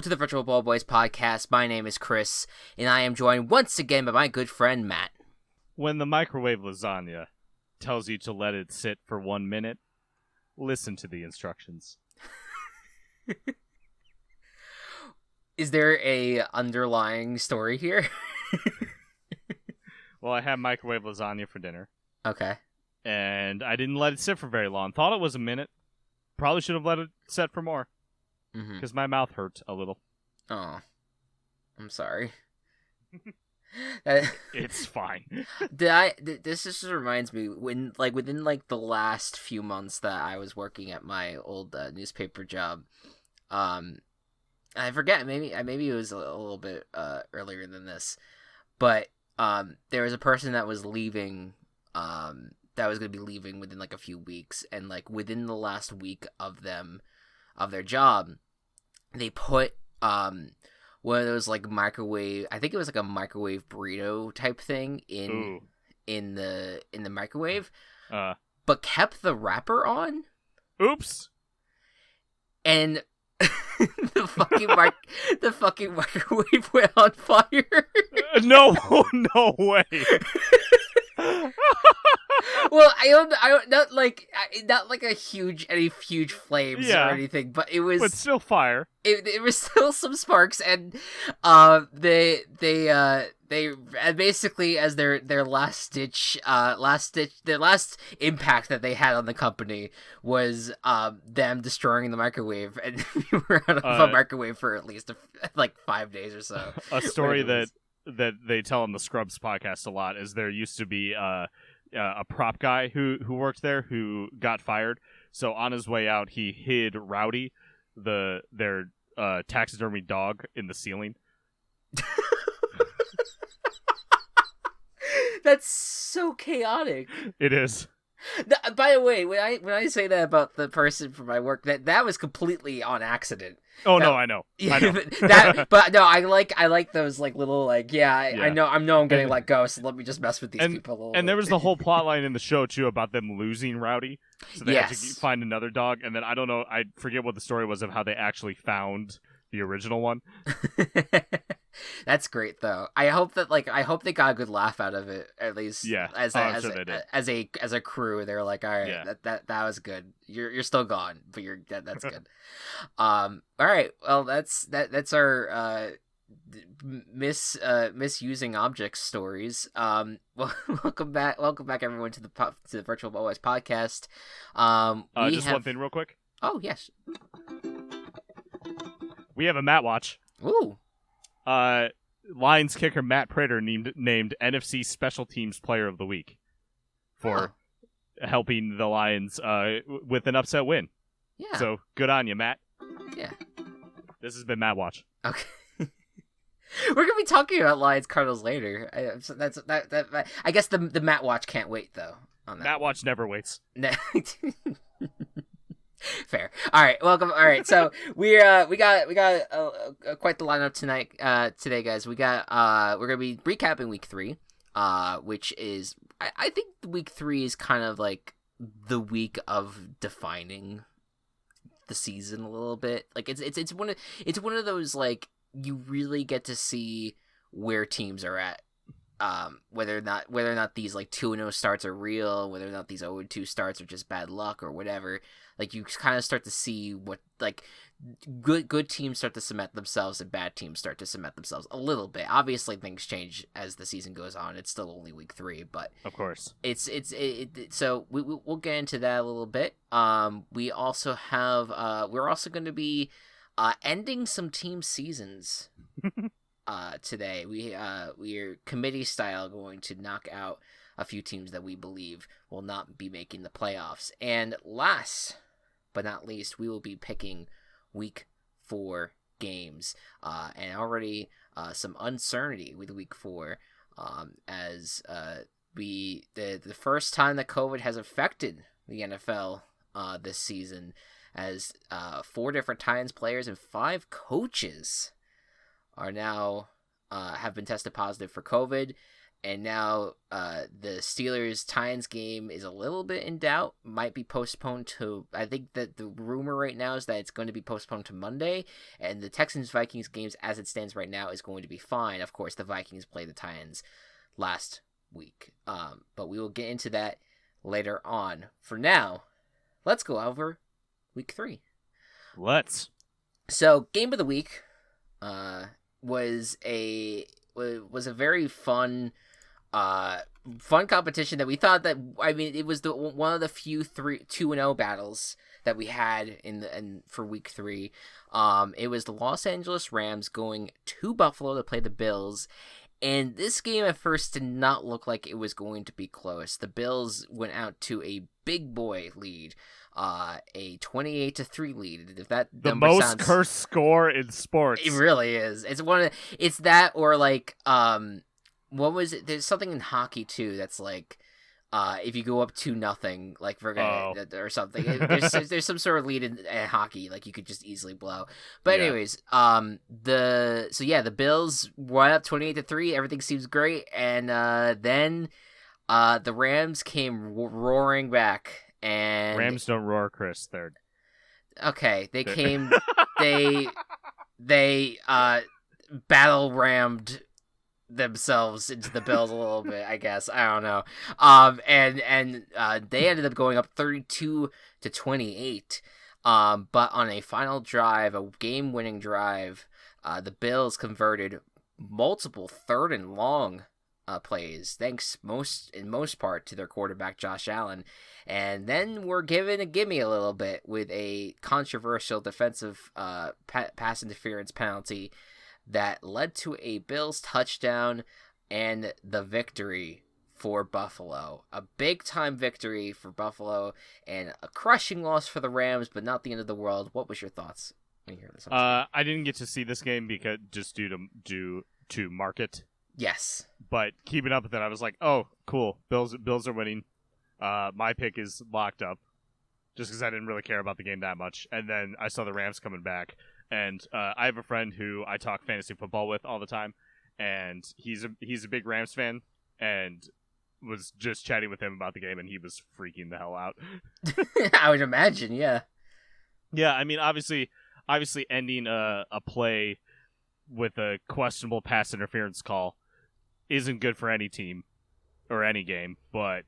to the Virtual Ball Boys podcast. My name is Chris, and I am joined once again by my good friend Matt. When the microwave lasagna tells you to let it sit for 1 minute, listen to the instructions. Is there a underlying story here? Well, I had microwave lasagna for dinner. Okay. And I didn't let it sit for very long. Thought it was a minute. Probably should have let it sit for more. Because my mouth hurt a little. Oh. I'm sorry. It's fine. This just reminds me, within the last few months that I was working at my old newspaper job, I forget, maybe it was a little bit earlier than this, but there was a person that was leaving, that was going to be leaving within like a few weeks, and like within the last week of their job, they put one of those like microwave, I think it was like a microwave burrito type thing in the microwave, but kept the wrapper on. Oops. And the fucking microwave went on fire. No way. Well, I don't not like any huge flames or anything, but it was, but still fire. It was still some sparks, and they basically, as their last impact that they had on the company was them destroying the microwave, and we were out of a microwave for at least 5 days or so. A story that they tell on the Scrubs podcast a lot is there used to be a prop guy who worked there who got fired. So on his way out, he hid Rowdy, their taxidermy dog, in the ceiling. That's so chaotic. It is. By the way, when I say that about the person from my work, that was completely on accident. Oh, no, I know. But no, I like those like little I know I'm getting let go, so let me just mess with these people a little bit. And there was the whole plot line in the show too about them losing Rowdy, so they had to find another dog. And then I don't know, I forget what the story was of how they actually found the original one. That's great though. I hope they got a good laugh out of it, at least. Yeah, as a crew. They're like, all right, that was good. You're still gone, but that's good. All right, well that's our misusing objects stories. Welcome back everyone to the Virtual Boys podcast. Just one thing real quick. Oh yes. We have a Matt watch. Ooh. Lions kicker Matt Prater named NFC Special Teams Player of the Week for helping the Lions with an upset win. Yeah. So good on you, Matt. Yeah. This has been Matt Watch. Okay. We're gonna be talking about Lions Cardinals later. I guess the Matt Watch can't wait though. On that Matt Watch never waits. Fair. All right, welcome. All right, so we got quite the lineup today, guys. We're gonna be recapping week 3, which is I think week 3 is kind of like the week of defining the season a little bit. Like it's one of those like you really get to see where teams are at. Whether or not these like 2-0 starts are real, whether or not these 0-2 starts are just bad luck or whatever, like you kind of start to see what like good teams start to cement themselves and bad teams start to cement themselves a little bit. Obviously, things change as the season goes on. It's still only week 3, but of course, so we'll get into that a little bit. We also have we're also going to be ending some team seasons. Today we are committee style going to knock out a few teams that we believe will not be making the playoffs, and last but not least, we will be picking week 4 games, and already some uncertainty with week 4, as the first time that COVID has affected the NFL this season, as 4 different Titans players and 5 coaches are now have been tested positive for COVID, and now the Steelers-Titans game is a little bit in doubt. Might be postponed to. I think that the rumor right now is that it's going to be postponed to Monday, and the Texans-Vikings games, as it stands right now, is going to be fine. Of course, the Vikings played the Titans last week, but we will get into that later on. For now, let's go over week 3. Let's. So, game of the week was a very fun competition that we thought that, I mean, it was one of the few 2-0 battles that we had for week 3. It was the Los Angeles Rams going to Buffalo to play the Bills. And this game at first did not look like it was going to be close. The Bills went out to a big boy lead, a 28-3 lead. If that the most cursed score in sports, it really is. It's that, or like what was it? There's something in hockey too that's like if you go up 2-0, like or something. There's some sort of lead in hockey, like you could just easily blow. But anyways, the Bills went up 28-3. Everything seems great, and then the Rams came roaring back. And Rams don't roar, Chris. They're okay. They came. they battle rammed themselves into the Bills a little bit, I guess. I don't know. And they ended up going up 32-28. But on a final drive, a game-winning drive, the Bills converted multiple 3rd and long plays, thanks in most part to their quarterback Josh Allen, and then we're given a gimme a little bit with a controversial defensive pass interference penalty that led to a Bills touchdown and the victory for Buffalo. A big-time victory for Buffalo and a crushing loss for the Rams, but not the end of the world. What was your thoughts when you hear this? I didn't get to see this game because just due to market. Yes. But keeping up with it, I was like, oh, cool. Bills are winning. My pick is locked up just because I didn't really care about the game that much. And then I saw the Rams coming back. And I have a friend who I talk fantasy football with all the time. And he's a big Rams fan. And was just chatting with him about the game. And he was freaking the hell out. I would imagine, yeah. Yeah, I mean, obviously ending a play with a questionable pass interference call isn't good for any team or any game, but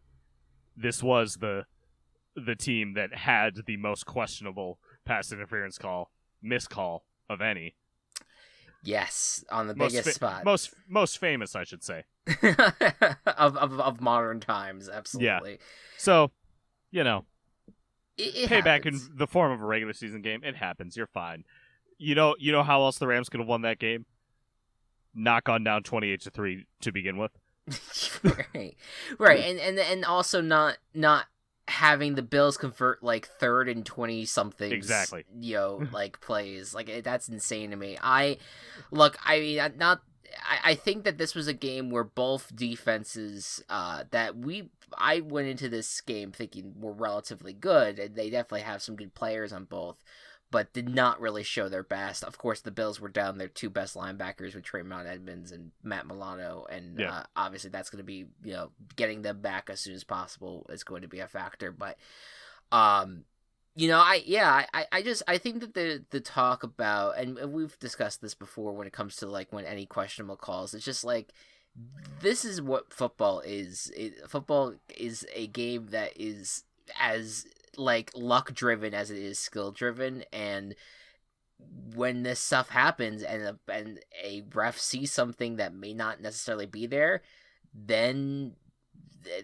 this was the team that had the most questionable pass interference miscall of any. Yes, on the biggest spot. Most famous, I should say. of modern times, absolutely. Yeah. So, it payback happens. in the form of a regular season game, it happens. You're fine. You know how else the Rams could have won that game? Not gone down 28-3 to begin with. right, and also not having the Bills convert like 3rd and 20 something. Exactly. Like plays, like that's insane to me. I think that this was a game where both defenses I went into this game thinking were relatively good, and they definitely have some good players on both, but did not really show their best. Of course, the Bills were down their 2 best linebackers with Tremont Edmonds and Matt Milano, and obviously that's going to be, getting them back as soon as possible is going to be a factor. But, I think that the talk about, and we've discussed this before when it comes to like when any questionable calls, it's just like, this is what football is. Football is a game that is as like luck driven as it is skill driven, and when this stuff happens and a ref sees something that may not necessarily be there, then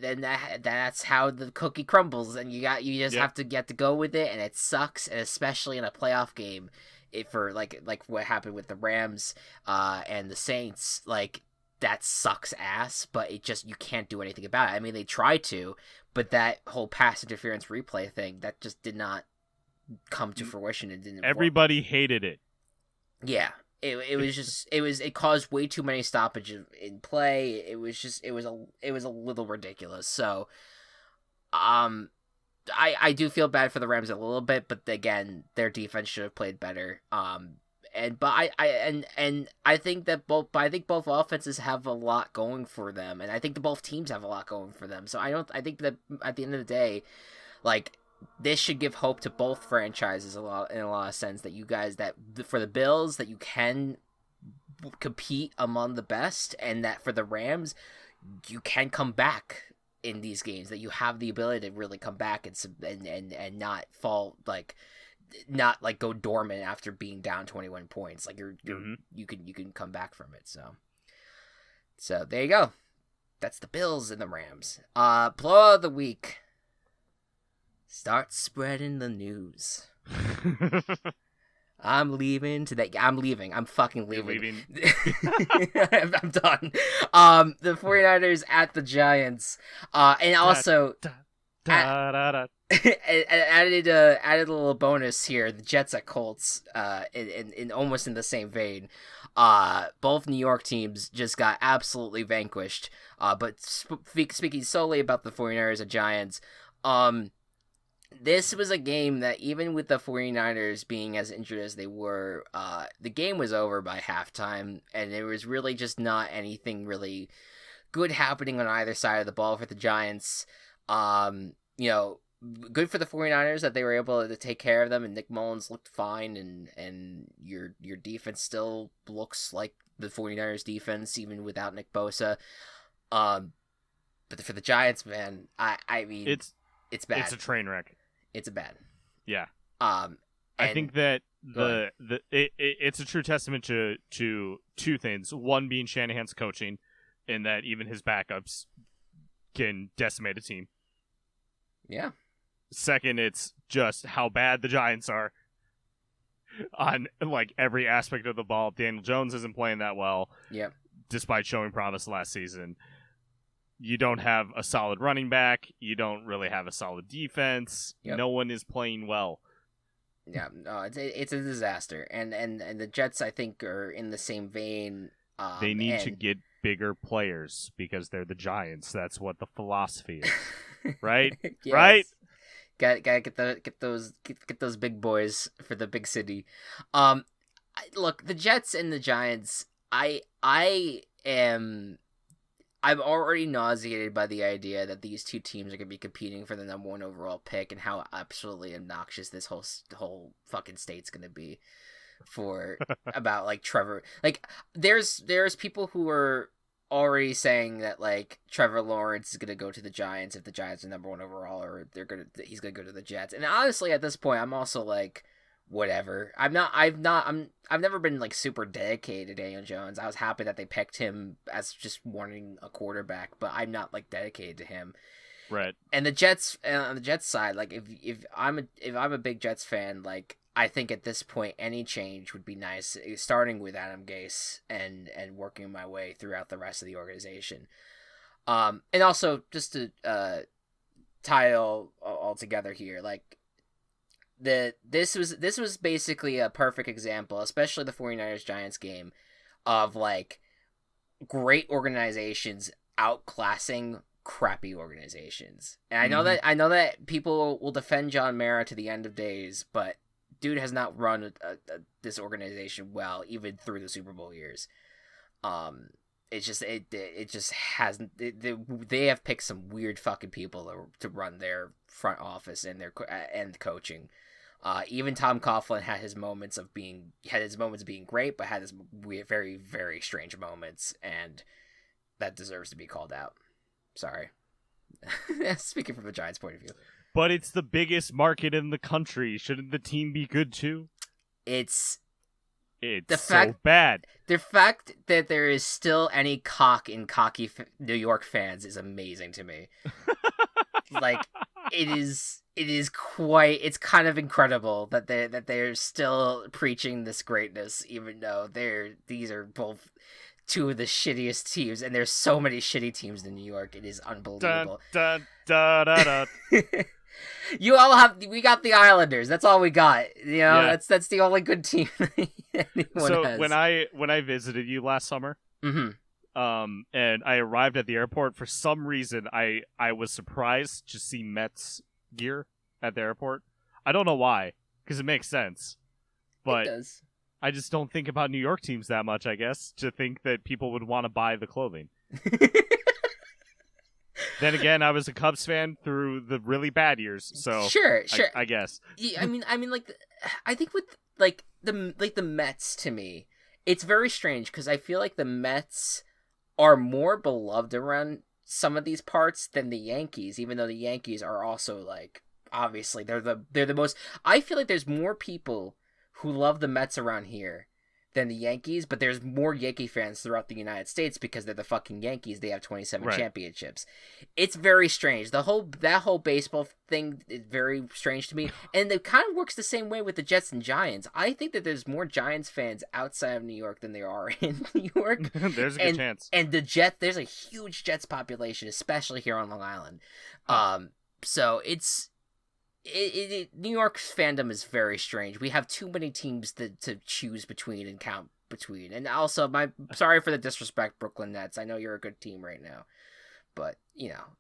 that's how the cookie crumbles, and you just have to get to go with it, and it sucks, and especially in a playoff game, for like what happened with the Rams and the Saints, like that sucks ass, but you can't do anything about it. I mean, they tried to, but that whole pass interference replay thing, that just did not come to fruition. It didn't. Everybody hated it. Yeah, it caused way too many stoppages in play. It was a little ridiculous. So, I do feel bad for the Rams a little bit, but again, their defense should have played better. I think that both offenses have a lot going for them, and I think that both teams have a lot going for them. So I think that at the end of the day, like, this should give hope to both franchises in a lot of sense, that you guys, that for the Bills, that you can compete among the best, and that for the Rams, you can come back in these games, that you have the ability to really come back and not fall, like, not like go dormant after being down 21 points. Like you can come back from it. So there you go. That's the Bills and the Rams. Blowout of the week. Start spreading the news. I'm leaving today. I'm leaving. I'm fucking leaving. I'm done. The 49ers at the Giants. And also added a little bonus here. The Jets at Colts. In almost in the same vein. Both New York teams just got absolutely vanquished. But speaking solely about the 49ers and Giants, this was a game that, even with the 49ers being as injured as they were, the game was over by halftime, and there was really just not anything really good happening on either side of the ball for the Giants. Good for the 49ers that they were able to take care of them, and Nick Mullins looked fine, and your defense still looks like the 49ers defense, even without Nick Bosa. But for the Giants, man, I mean, it's bad. It's a train wreck. It's bad. Yeah. I think that it's a true testament to two things. One being Shanahan's coaching, in that even his backups can decimate a team. Yeah. Second, it's just how bad the Giants are on, like, every aspect of the ball. Daniel Jones isn't playing that well. Yep. Despite showing promise last season. You don't have a solid running back. You don't really have a solid defense. Yep. No one is playing well. Yeah, no, it's a disaster. And the Jets, I think, are in the same vein. They need to get bigger players because they're the Giants. That's what the philosophy is, right? Yes. Right? Got get those big boys for the big city. Look, the Jets and the Giants. I'm already nauseated by the idea that these two teams are going to be competing for the number 1 overall pick, and how absolutely obnoxious this whole fucking state's going to be for about, like, Trevor. Like, there's people who are already saying that, like, Trevor Lawrence is going to go to the Giants if the Giants are number 1 overall, or he's going to go to the Jets. And honestly, at this point, I'm also like, whatever. I've never been, like, super dedicated to Daniel Jones. I was happy that they picked him as just wanting a quarterback, but I'm not, like, dedicated to him. Right. And the Jets, on the Jets side, like, if I'm a big Jets fan, like, I think at this point any change would be nice, starting with Adam Gase and working my way throughout the rest of the organization. And also, just to tie it all together here, like, this was basically a perfect example, especially the 49ers Giants game, of, like, great organizations outclassing crappy organizations. And I know that people will defend John Mara to the end of days, but dude has not run this organization well, even through the Super Bowl years. It just hasn't. They have picked some weird fucking people to run their front office and their coaching. Even Tom Coughlin had his moments of being great, but had his very, very strange moments, and that deserves to be called out. Sorry. Speaking from the Giants' point of view. But it's the biggest market in the country. Shouldn't the team be good too? It's so bad. The fact that there is still any cocky New York fans is amazing to me. Like, it's kind of incredible that they're still preaching this greatness, even though these are both two of the shittiest teams, and there's so many shitty teams in New York. It is unbelievable. Dun, dun, dun, dun, dun. We got the Islanders. That's all we got. Yeah. That's the only good team anyone has. when I visited you last summer, and I arrived at the airport, for some reason I was surprised to see Mets gear at the airport. I don't know why, because it makes sense, but it does. I just don't think about New York teams that much, I guess, to think that people would want to buy the clothing. Then again, I was a Cubs fan through the really bad years, so sure. I guess. Yeah, I mean, like, I think with the Mets, to me, it's very strange because I feel like the Mets are more beloved around some of these parts than the Yankees, even though the Yankees are also like, obviously they're the most. I feel like there's more people who love the Mets around here than the Yankees, but there's more Yankee fans throughout the United States because they're the fucking Yankees. They have 27 championships. It's very strange. That whole baseball thing is very strange to me, and it kind of works the same way with the Jets and Giants. I think that there's more Giants fans outside of New York than there are in New York. There's a good chance. And the there's a huge Jets population, especially here on Long Island. So it's. New York's fandom is very strange. We have too many teams to choose between and count between. And also, sorry for the disrespect, Brooklyn Nets. I know you're a good team right now, but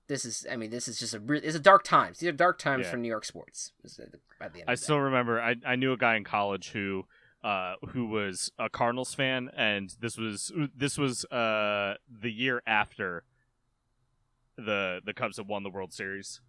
this is just it's a dark times. These are dark times for New York sports. I still remember. I knew a guy in college who was a Cardinals fan, and this was the year after the Cubs had won the World Series.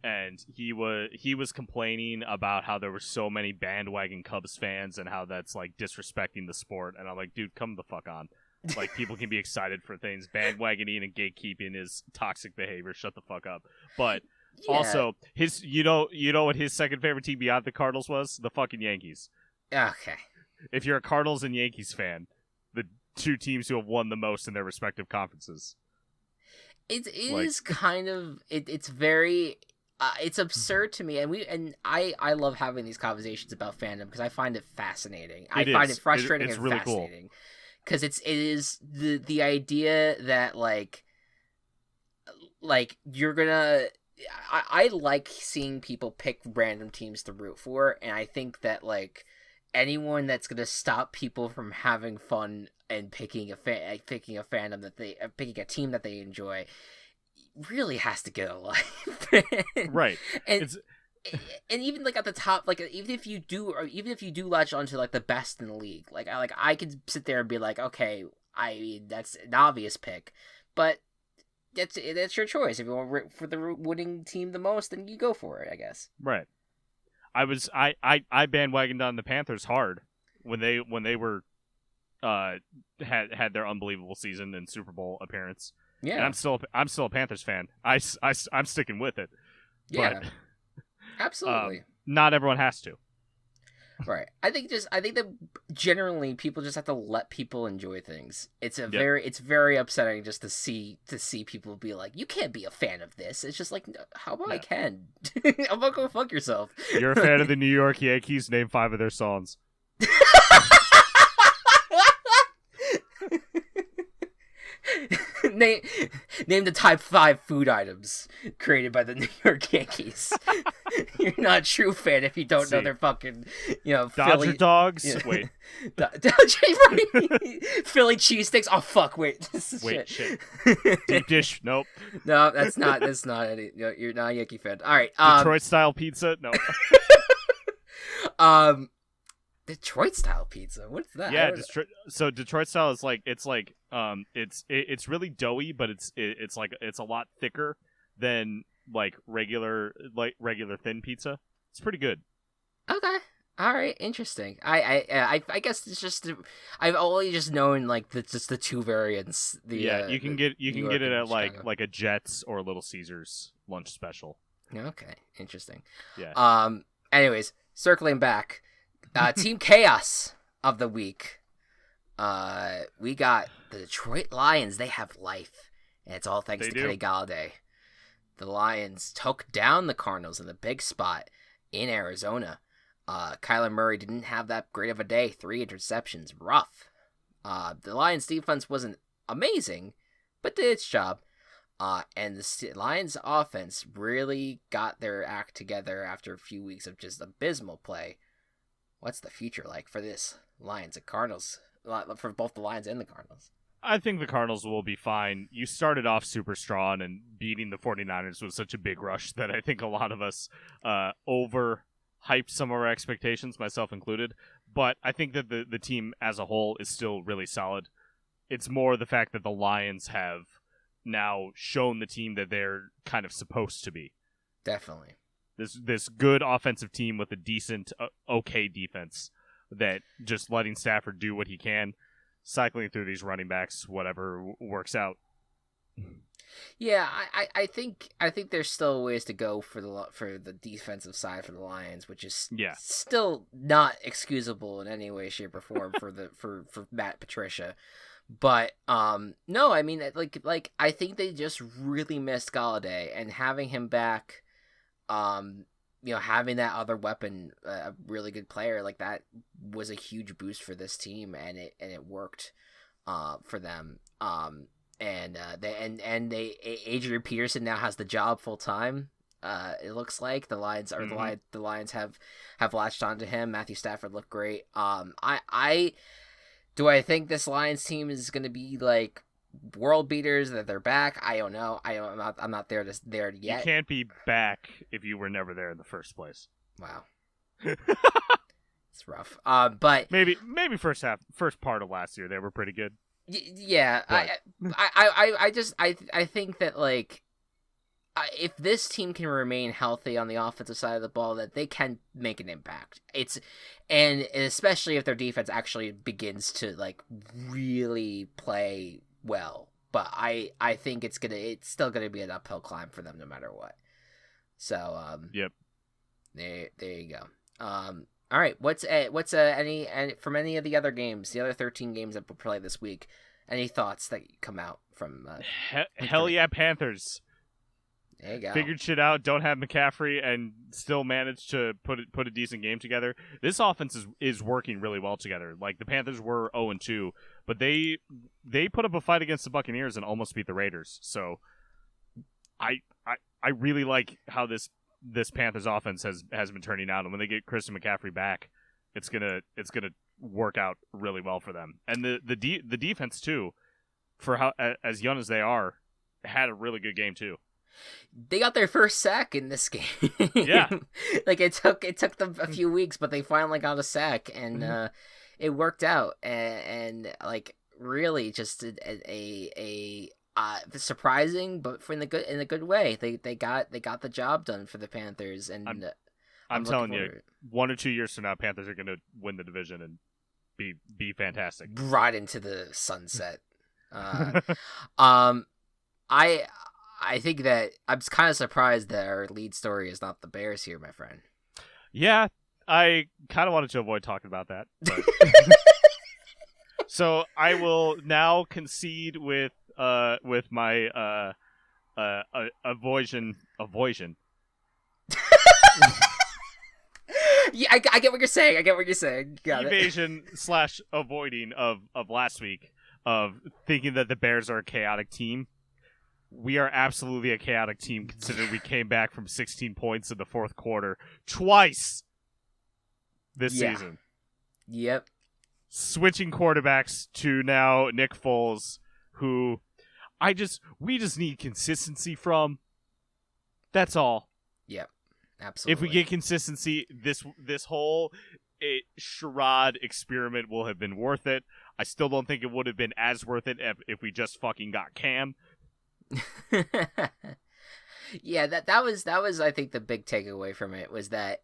And he was complaining about how there were so many bandwagon Cubs fans and how that's like disrespecting the sport. And I'm like, dude, come the fuck on. Like, people can be excited for things. Bandwagoning and gatekeeping is toxic behavior. Shut the fuck up. But also, his you know what his second favorite team beyond the Cardinals was? The fucking Yankees. Okay. If you're a Cardinals and Yankees fan, the two teams who have won the most in their respective conferences. It's very. It's absurd to me, and I love having these conversations about fandom because I find it fascinating. I find it frustrating and really fascinating because it is the idea that like you're gonna. I like seeing people pick random teams to root for, and I think that like anyone that's gonna stop people from having fun and picking a fandom that picking a team that they enjoy. Really has to get a life. Right. And even like at the top, like even if you do latch onto like the best in the league, like I could sit there and be like, okay, that's an obvious pick, but that's your choice. If you want to root for the winning team the most, then you go for it, I guess. Right. I bandwagoned on the Panthers hard when they were had their unbelievable season and Super Bowl appearance. Yeah, and I'm still a Panthers fan. I'm sticking with it. Yeah, but, absolutely. Not everyone has to. Right. I think that generally people just have to let people enjoy things. It's very upsetting just to see people be like, you can't be a fan of this. It's just like, how about I can? How about go fuck yourself? You're a fan of the New York Yankees. Name 5 of their songs. Name the top 5 food items created by the New York Yankees. You're not a true fan if you don't know their fucking, Dodger Philly dogs. Yeah. Wait, Philly cheesesteaks. Oh fuck! Wait, shit. Deep dish. Nope. No, that's not any. You're not a Yankee fan. All right. Detroit style pizza. No. Detroit style pizza. What's that? Yeah, Detroit style is like it's really doughy, but it's a lot thicker than like regular thin pizza. It's pretty good. Okay. All right. Interesting. I guess it's just I've only just known like just the 2 variants. You can get it at like a Jets or a Little Caesars lunch special. Okay. Interesting. Yeah. Anyways, circling back. Team Chaos of the week. We got the Detroit Lions. They have life, and it's all thanks to Kenny Galladay. The Lions took down the Cardinals in the big spot in Arizona. Kyler Murray didn't have that great of a day. 3 interceptions. Rough. The Lions defense wasn't amazing, but did its job. And the Lions offense really got their act together after a few weeks of just abysmal play. What's the future like for this Lions and Cardinals? For both the Lions and the Cardinals? I think the Cardinals will be fine. You started off super strong, and beating the 49ers was such a big rush that I think a lot of us overhyped some of our expectations, myself included. But I think that the team as a whole is still really solid. It's more the fact that the Lions have now shown the team that they're kind of supposed to be. Definitely. This good offensive team with a decent, okay defense that just letting Stafford do what he can, cycling through these running backs, whatever works out. Yeah, I think there's still ways to go for the defensive side for the Lions, which is still not excusable in any way, shape, or form for Matt Patricia. But no, I mean like I think they just really missed Galladay, and having him back, having that other weapon, a really good player like that, was a huge boost for this team, and it worked for them. Adrian Peterson now has the job full time. It looks like the Lions the Lions have latched onto him. Matthew Stafford looked great. I think this Lions team is going to be like world beaters, that they're back? I don't know. I'm not there yet. You can't be back if you were never there in the first place. Wow. It's rough. But maybe first part of last year they were pretty good. Yeah, but... I think that like if this team can remain healthy on the offensive side of the ball, that they can make an impact. And especially if their defense actually begins to like really play well. But I think it's still gonna be an uphill climb for them no matter what. So yep. There you go. All right, what's any from any of the other games, the other 13 games that we'll play this week? Any thoughts that come out from? Hell yeah, Panthers! There you go. Figured shit out. Don't have McCaffrey and still managed to put a decent game together. This offense is working really well together. Like the Panthers were 0-2, but they put up a fight against the Buccaneers and almost beat the Raiders. So I really like how this Panthers offense has been turning out, and when they get Christian McCaffrey back, it's gonna work out really well for them. And the defense too, for how as young as they are, had a really good game too. They got their first sack in this game. Yeah, like it took them a few weeks, but they finally got a sack, and it worked out. And like really, just a surprising, but in a good way. They got the job done for the Panthers, and I'm telling you, 1 or 2 years from now, Panthers are going to win the division and be fantastic. Right into the sunset. I think that I'm kind of surprised that our lead story is not the Bears here, my friend. Yeah, I kind of wanted to avoid talking about that. But... So I will now concede with my avoision. Yeah, I get what you're saying. Got Evasion / avoiding of last week of thinking that the Bears are a chaotic team. We are absolutely a chaotic team, considering we came back from 16 points in the fourth quarter twice this season. Yep. Switching quarterbacks to now Nick Foles, who we just need consistency from. That's all. Yep. Absolutely. If we get consistency, this whole charade experiment will have been worth it. I still don't think it would have been as worth it if we just fucking got Cam. Yeah, that was I think the big takeaway from it was that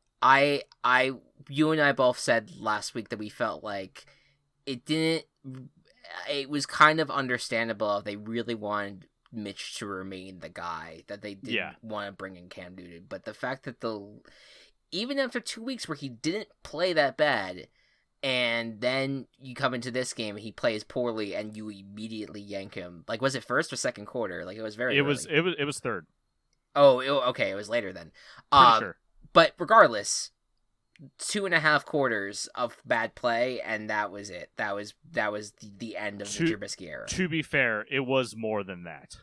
you and I both said last week that we felt like it was kind of understandable if they really wanted Mitch to remain the guy, that they didn't want to bring in Cam Newton. But the fact that even after 2 weeks where he didn't play that bad, and then you come into this game and he plays poorly and you immediately yank him. Like, was it first or second quarter? Like, it was very early. It was third. Oh, okay, it was later then. Pretty sure. But regardless, 2.5 quarters of bad play, and that was it. That was the end of the Trubisky era. To be fair, it was more than that.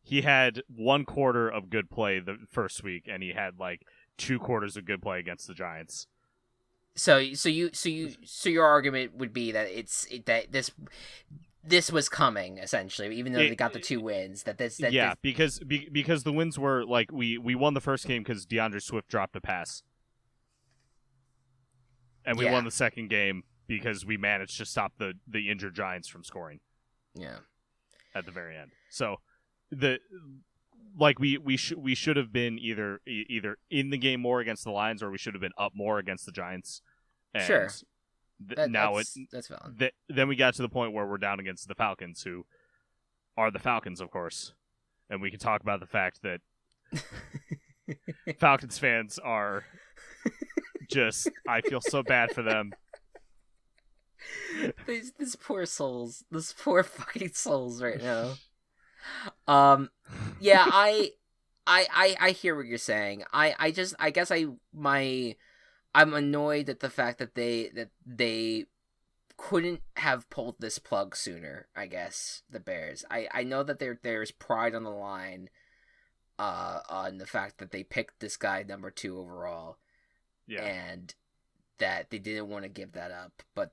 He had 1 quarter of good play the first week, and he had like 2 quarters of good play against the Giants. So your argument would be that this was coming, essentially, even though they got the 2 wins. Because the wins were like we won the first game because DeAndre Swift dropped a pass. And we won the second game because we managed to stop the injured Giants from scoring. Yeah. At the very end. So we should have been either in the game more against the Lions, or we should have been up more against the Giants. And sure. That's valid. Then we got to the point where we're down against the Falcons, who are the Falcons, of course. And we can talk about the fact that Falcons fans are just, I feel so bad for them. These poor souls. These poor fucking souls right now. Yeah, I hear what you're saying. I'm annoyed at the fact that they couldn't have pulled this plug sooner, I guess, the Bears. I know that there's pride on the line on the fact that they picked this guy number 2 overall. Yeah. And that they didn't want to give that up. But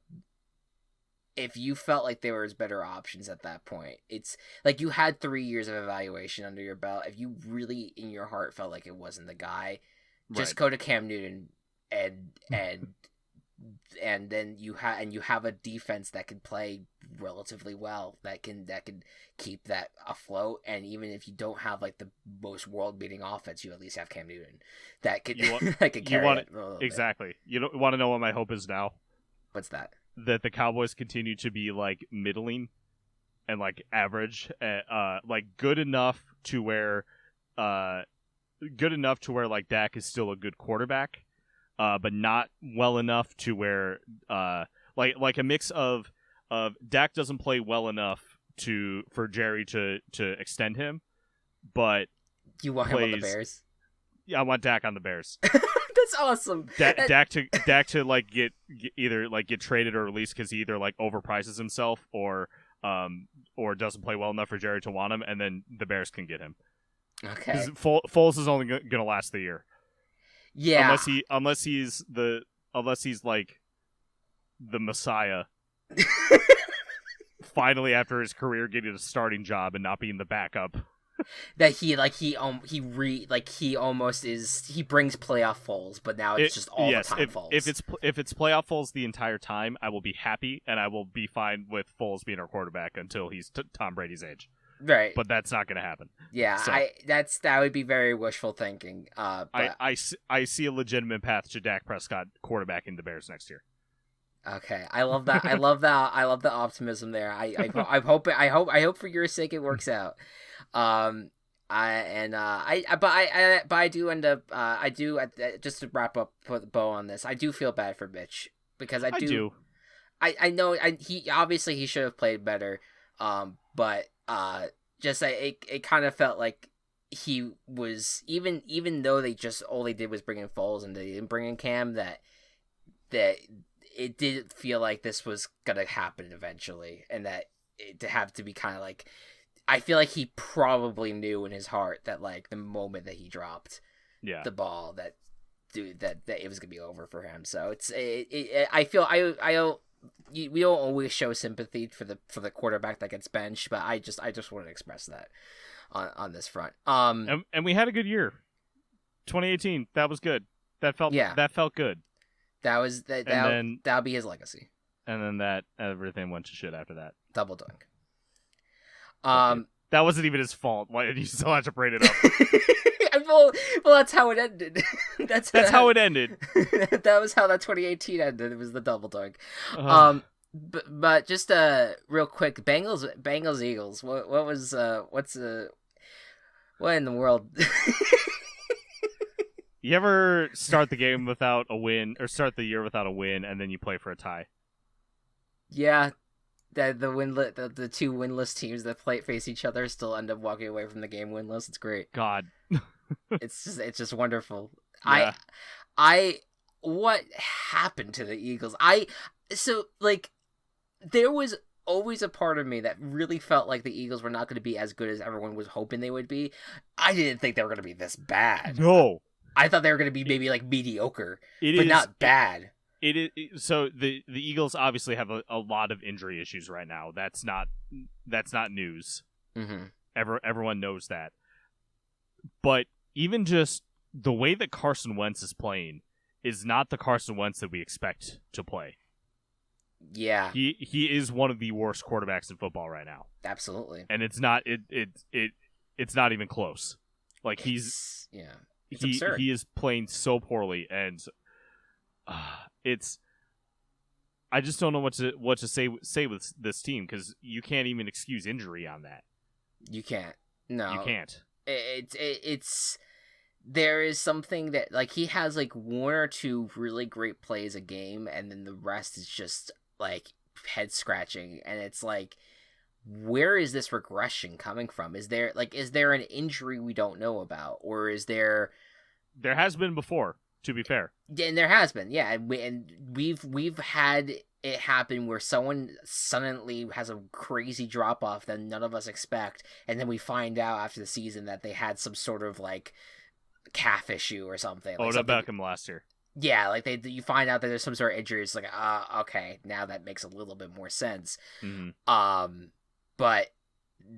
if you felt like there was better options at that point, it's like you had 3 years of evaluation under your belt. If you really in your heart felt like it wasn't the guy, just go to Cam Newton and then you have a defense that can play relatively well, that can keep that afloat. And even if you don't have like the most world-beating offense, you at least have Cam Newton that could carry it exactly. You don't want to know what my hope is now? What's that? That the Cowboys continue to be like middling and like average, like good enough to where like Dak is still a good quarterback. But not well enough to where, like a mix of Dak doesn't play well enough for Jerry to extend him, but you want him on the Bears? Yeah, I want Dak on the Bears. That's awesome. Dak to like get either like get traded or released because he either like overprices himself or doesn't play well enough for Jerry to want him, and then the Bears can get him. Okay. Because Foles is only gonna last the year. Yeah. Unless he's like the Messiah. Finally, after his career, getting a starting job and not being the backup. That he almost is. He brings playoff Foles, but now it's just all the time Foles. If it's playoff Foles the entire time, I will be happy and I will be fine with Foles being our quarterback until he's Tom Brady's age. Right, but that's not going to happen. Yeah, so, that would be very wishful thinking. But I see a legitimate path to Dak Prescott quarterbacking the Bears next year. Okay, I love that. I love the optimism there. I hope for your sake it works out. But I do end up just to wrap up, put the bow on this. I do feel bad for Mitch because I know he obviously should have played better. But it kind of felt like he was even though all they did was bring in Foles and they didn't bring in Cam, that it did feel like this was gonna happen eventually, and that to have to be kind of like, I feel like he probably knew in his heart that like the moment that he dropped the ball that it was gonna be over for him. So I feel we don't always show sympathy for the quarterback that gets benched, but I just want to express that on this front. And we had a good year, 2018. That was good. That felt good. That'll be his legacy. And then that everything went to shit after that. Double dunk. That wasn't even his fault. Why did you still have to bring it up? Well, that's how it ended. That's how it ended. That was how that 2018 ended. It was the double dunk. But just real quick, Bengals Eagles. What in the world? You ever start the game without a win, or start the year without a win, and then you play for a tie? Yeah. The two winless teams that face each other still end up walking away from the game winless. It's great. God. It's just wonderful. Yeah. What happened to the Eagles? There was always a part of me that really felt like the Eagles were not going to be as good as everyone was hoping they would be. I didn't think they were going to be this bad. No. I thought they were going to be maybe like mediocre, but not bad. So the Eagles obviously have a lot of injury issues right now. That's not news. Mm-hmm. Everyone knows that. But even just the way that Carson Wentz is playing is not the Carson Wentz that we expect to play. Yeah. He is one of the worst quarterbacks in football right now. Absolutely. And it's not it's not even close. Like It's absurd. he is playing so poorly, and I just don't know what to say with this team, because you can't even excuse injury on that. You can't. No. You can't. It's there is something that, like, he has like one or two really great plays a game, and then the rest is just like head scratching, and it's like, where is this regression coming from? Is there an injury we don't know about, or is there has been before, to be fair. And there has been, yeah, and we've had it happen where someone suddenly has a crazy drop off that none of us expect, and then we find out after the season that they had some sort of like calf issue or something. Like Odell Beckham last year. Yeah, like you find out that there's some sort of injury. It's like, okay, now that makes a little bit more sense. Mm-hmm. But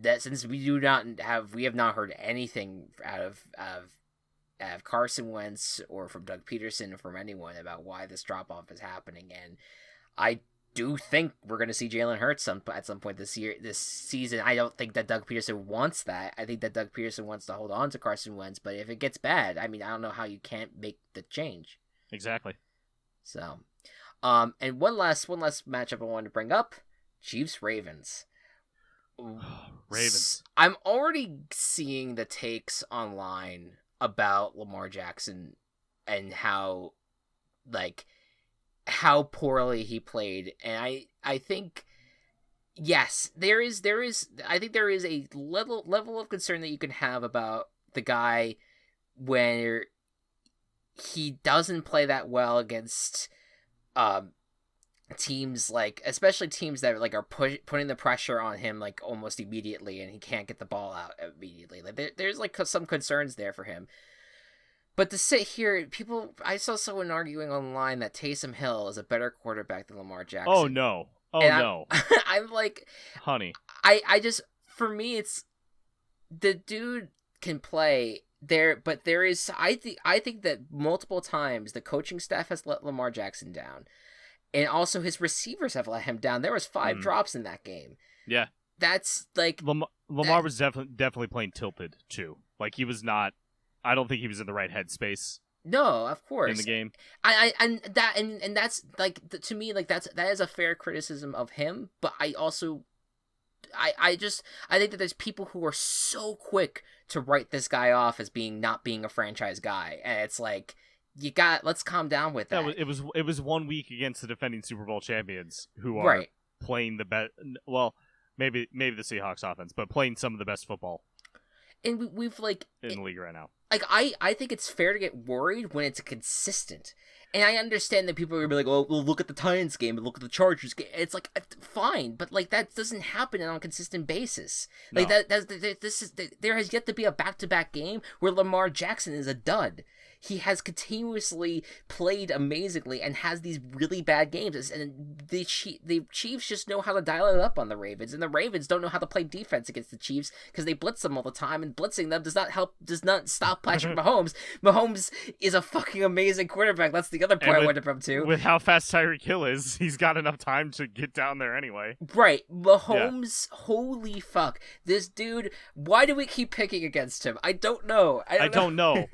that, since we have not heard anything out of Carson Wentz or from Doug Peterson or from anyone about why this drop off is happening, and I do think we're going to see Jalen Hurts at some point this season. I don't think that Doug Peterson wants that. I think that Doug Peterson wants to hold on to Carson Wentz, but if it gets bad, I mean, I don't know how you can't make the change. Exactly. So, and one last matchup I wanted to bring up: Chiefs Ravens. Ravens. I'm already seeing the takes online about Lamar Jackson and how poorly he played, and I think, yes, there is I think there is a level of concern that you can have about the guy where he doesn't play that well against teams, like, especially teams that like are putting the pressure on him like almost immediately, and he can't get the ball out immediately. Like there's like some concerns there for him. But to sit here, I saw someone arguing online that Taysom Hill is a better quarterback than Lamar Jackson. Oh no! No! I'm like, honey. I just, for me, it's the dude can play there, but there is I think that multiple times the coaching staff has let Lamar Jackson down, and also his receivers have let him down. There was 5 drops in that game. Yeah, that's like Lamar was definitely playing tilted too. Like, he was not. I don't think he was in the right headspace. No, of course. In the game. And that's like, to me, like, that is a fair criticism of him, but I also I think that there's people who are so quick to write this guy off as not being a franchise guy, and it's like, let's calm down with that. Yeah, it was 1 week against the defending Super Bowl champions who are playing the best. Well, maybe the Seahawks offense, but playing some of the best football. And we've like in the league right now. Like, I think it's fair to get worried when it's consistent. And I understand that people are going to be like, oh, well, look at the Titans game and look at the Chargers game. It's like, fine, but like, that doesn't happen on a consistent basis. Like, no. There has yet to be a back-to-back game where Lamar Jackson is a dud. He has continuously played amazingly and has these really bad games. And the Chiefs just know how to dial it up on the Ravens. And the Ravens don't know how to play defense against the Chiefs because they blitz them all the time. And blitzing them does not stop Patrick Mahomes. Mahomes is a fucking amazing quarterback. That's the other point I wanted to come to. With how fast Tyreek Hill is, he's got enough time to get down there anyway. Right. Mahomes, holy fuck. This dude, why do we keep picking against him? I don't know. I don't know.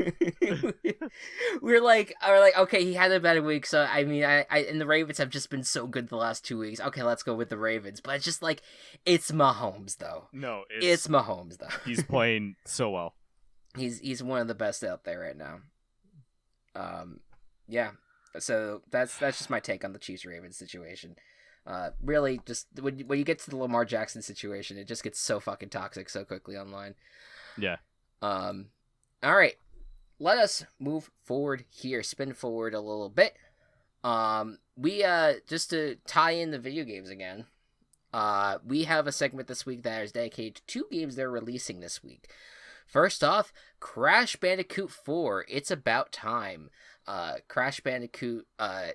We're like, okay, he had a bad week, so I mean, I and the Ravens have just been so good the last 2 weeks. Okay, let's go with the Ravens. But it's just like, it's Mahomes though. No, it's Mahomes though. He's playing so well. He's one of the best out there right now. Yeah. So that's just my take on the Chiefs Ravens situation. Really, just when you get to the Lamar Jackson situation, it just gets so fucking toxic so quickly online. Yeah. All right. Let us move forward here, spin forward a little bit. We just to tie in the video games again, we have a segment this week that is dedicated to 2 games they're releasing this week. First off, Crash Bandicoot 4, It's About Time. Crash Bandicoot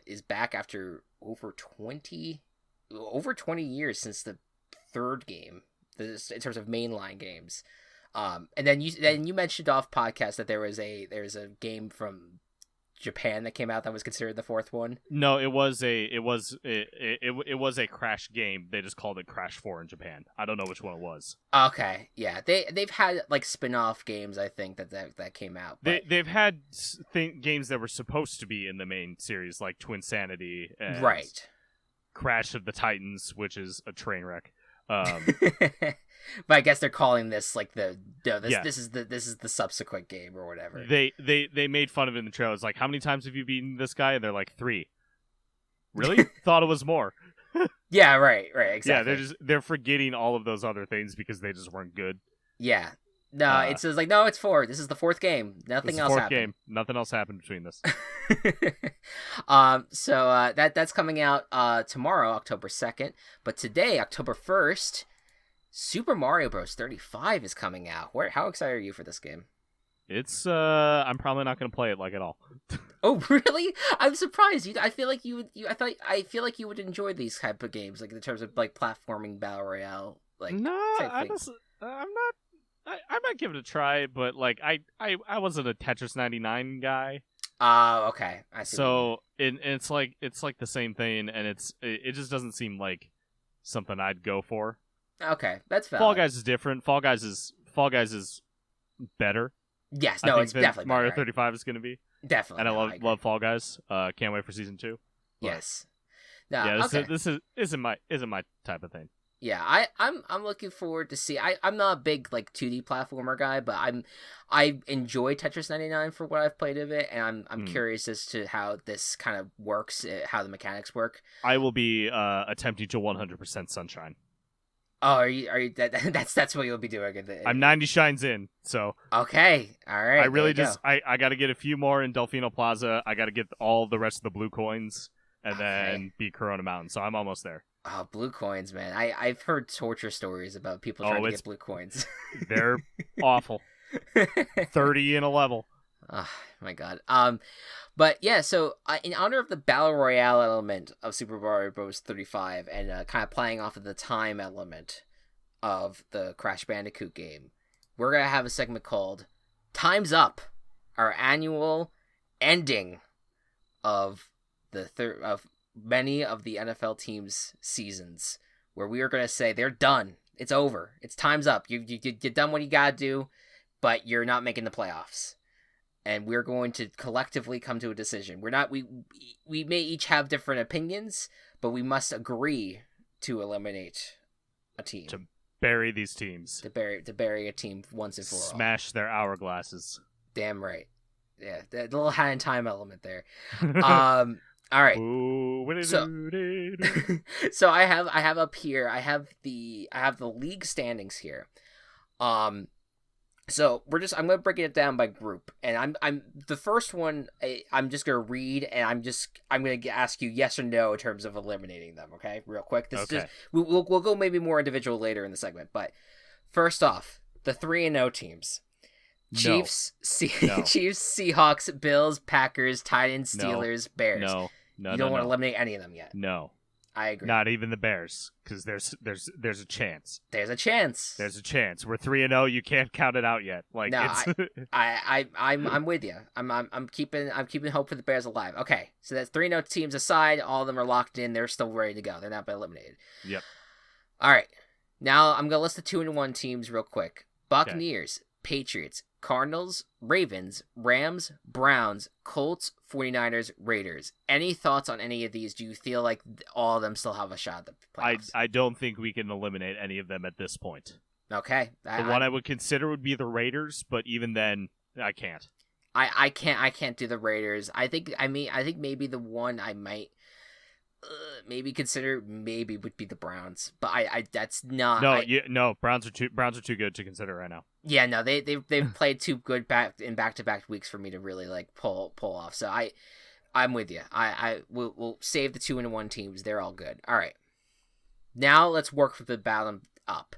is back after over 20 years since the 3rd game, in terms of mainline games. And then you mentioned off podcast that there's a game from Japan that came out that was considered the fourth one? No, it was a Crash game. They just called it Crash 4 in Japan. I don't know which one it was. Okay, yeah, they've had like spin-off games, I think that came out. But... They've had games that were supposed to be in the main series, like Twinsanity and right. Crash of the Titans, which is a train wreck. But I guess they're calling this like this is the subsequent game or whatever. They made fun of it in the trailer. It's like, how many times have you beaten this guy? And they're like, 3. Really? Thought it was more. Yeah, right, exactly. Yeah, they're forgetting all of those other things because they just weren't good. Yeah. No, it says like, no, it's 4. This is the 4th game. Nothing else happened. Game. Nothing else happened between this. So that's coming out tomorrow, October 2nd. But today, October 1st, Super Mario Bros. 35 is coming out. How excited are you for this game? It's I'm probably not going to play it like at all. Oh, really? I'm surprised. I feel like you would. I feel like you would enjoy these type of games, like in terms of like platforming battle royale. Like, no, I'm not. I might give it a try, but like I wasn't a Tetris 99 guy. Okay. I see. So it's like the same thing, and it just doesn't seem like something I'd go for. Okay, that's valid. Fall Guys is different. Fall Guys is better. Yes, no, it's definitely Mario better, 35 is going to be. Definitely, and I love Fall Guys. Can't wait for season 2. But yes. No, yeah, okay. this isn't my type of thing. Yeah, I'm looking forward to see. I'm not a big like 2D platformer guy, but I enjoy Tetris 99 for what I've played of it, and I'm curious as to how this kind of works, how the mechanics work. I will be attempting to 100% Sunshine. Oh, are you? That's what you'll be doing. I'm 90 shines in, so okay, all right. I really I got to get a few more in Delfino Plaza. I got to get all the rest of the blue coins, and then beat Corona Mountain. So I'm almost there. Oh, blue coins, man! I've heard torture stories about people trying to get blue coins. They're awful. 30 in a level. Oh my god. But yeah, so in honor of the battle royale element of Super Mario Bros. 35 and kind of playing off of the time element of the Crash Bandicoot game, we're gonna have a segment called "Time's Up," our annual ending of of many of the NFL teams' seasons, where we are gonna say they're done. It's over. It's time's up. You've done what you gotta do, but you're not making the playoffs. And we're going to collectively come to a decision. We may each have different opinions, but we must agree to eliminate a team. To bury these teams. To bury a team once and for all. Smash their hourglasses. Damn right. Yeah, the little hand in time element there. All right. So I have up here. I have the league standings here. So I'm gonna break it down by group, and I'm the first one. I'm just gonna read, and I'm gonna ask you yes or no in terms of eliminating them. Okay, real quick. This okay. is just we'll go maybe more individual later in the segment, but first off, the 3-0 teams: Chiefs, Chiefs, Seahawks, Bills, Packers, Titans, Steelers, Bears. No. You don't want to eliminate any of them yet. No. I agree. Not even the Bears, because there's a chance. There's a chance. There's a chance. We're 3-0. You can't count it out yet. Like no, it's... I'm with you. I'm keeping hope for the Bears alive. Okay, so that's 3-0 teams aside. All of them are locked in. They're still ready to go. They're not been eliminated. Yep. All right. Now I'm gonna list the 2-1 teams real quick. Buccaneers, Patriots, Cardinals, Ravens, Rams, Browns, Colts, 49ers, Raiders. Any thoughts on any of these? Do you feel like all of them still have a shot at the playoffs? I don't think we can eliminate any of them at this point. Okay. The one I would consider would be the Raiders, but even then, I can't. I can't do the Raiders. I think maybe the one I might maybe consider would be the Browns, but I that's not. No, Browns are too good to consider right now. Yeah, no, they've played too good back-to-back weeks for me to really like pull off. So I'm with you. We'll save the 2-1 teams. They're all good. All right. Now let's work for the bottom up.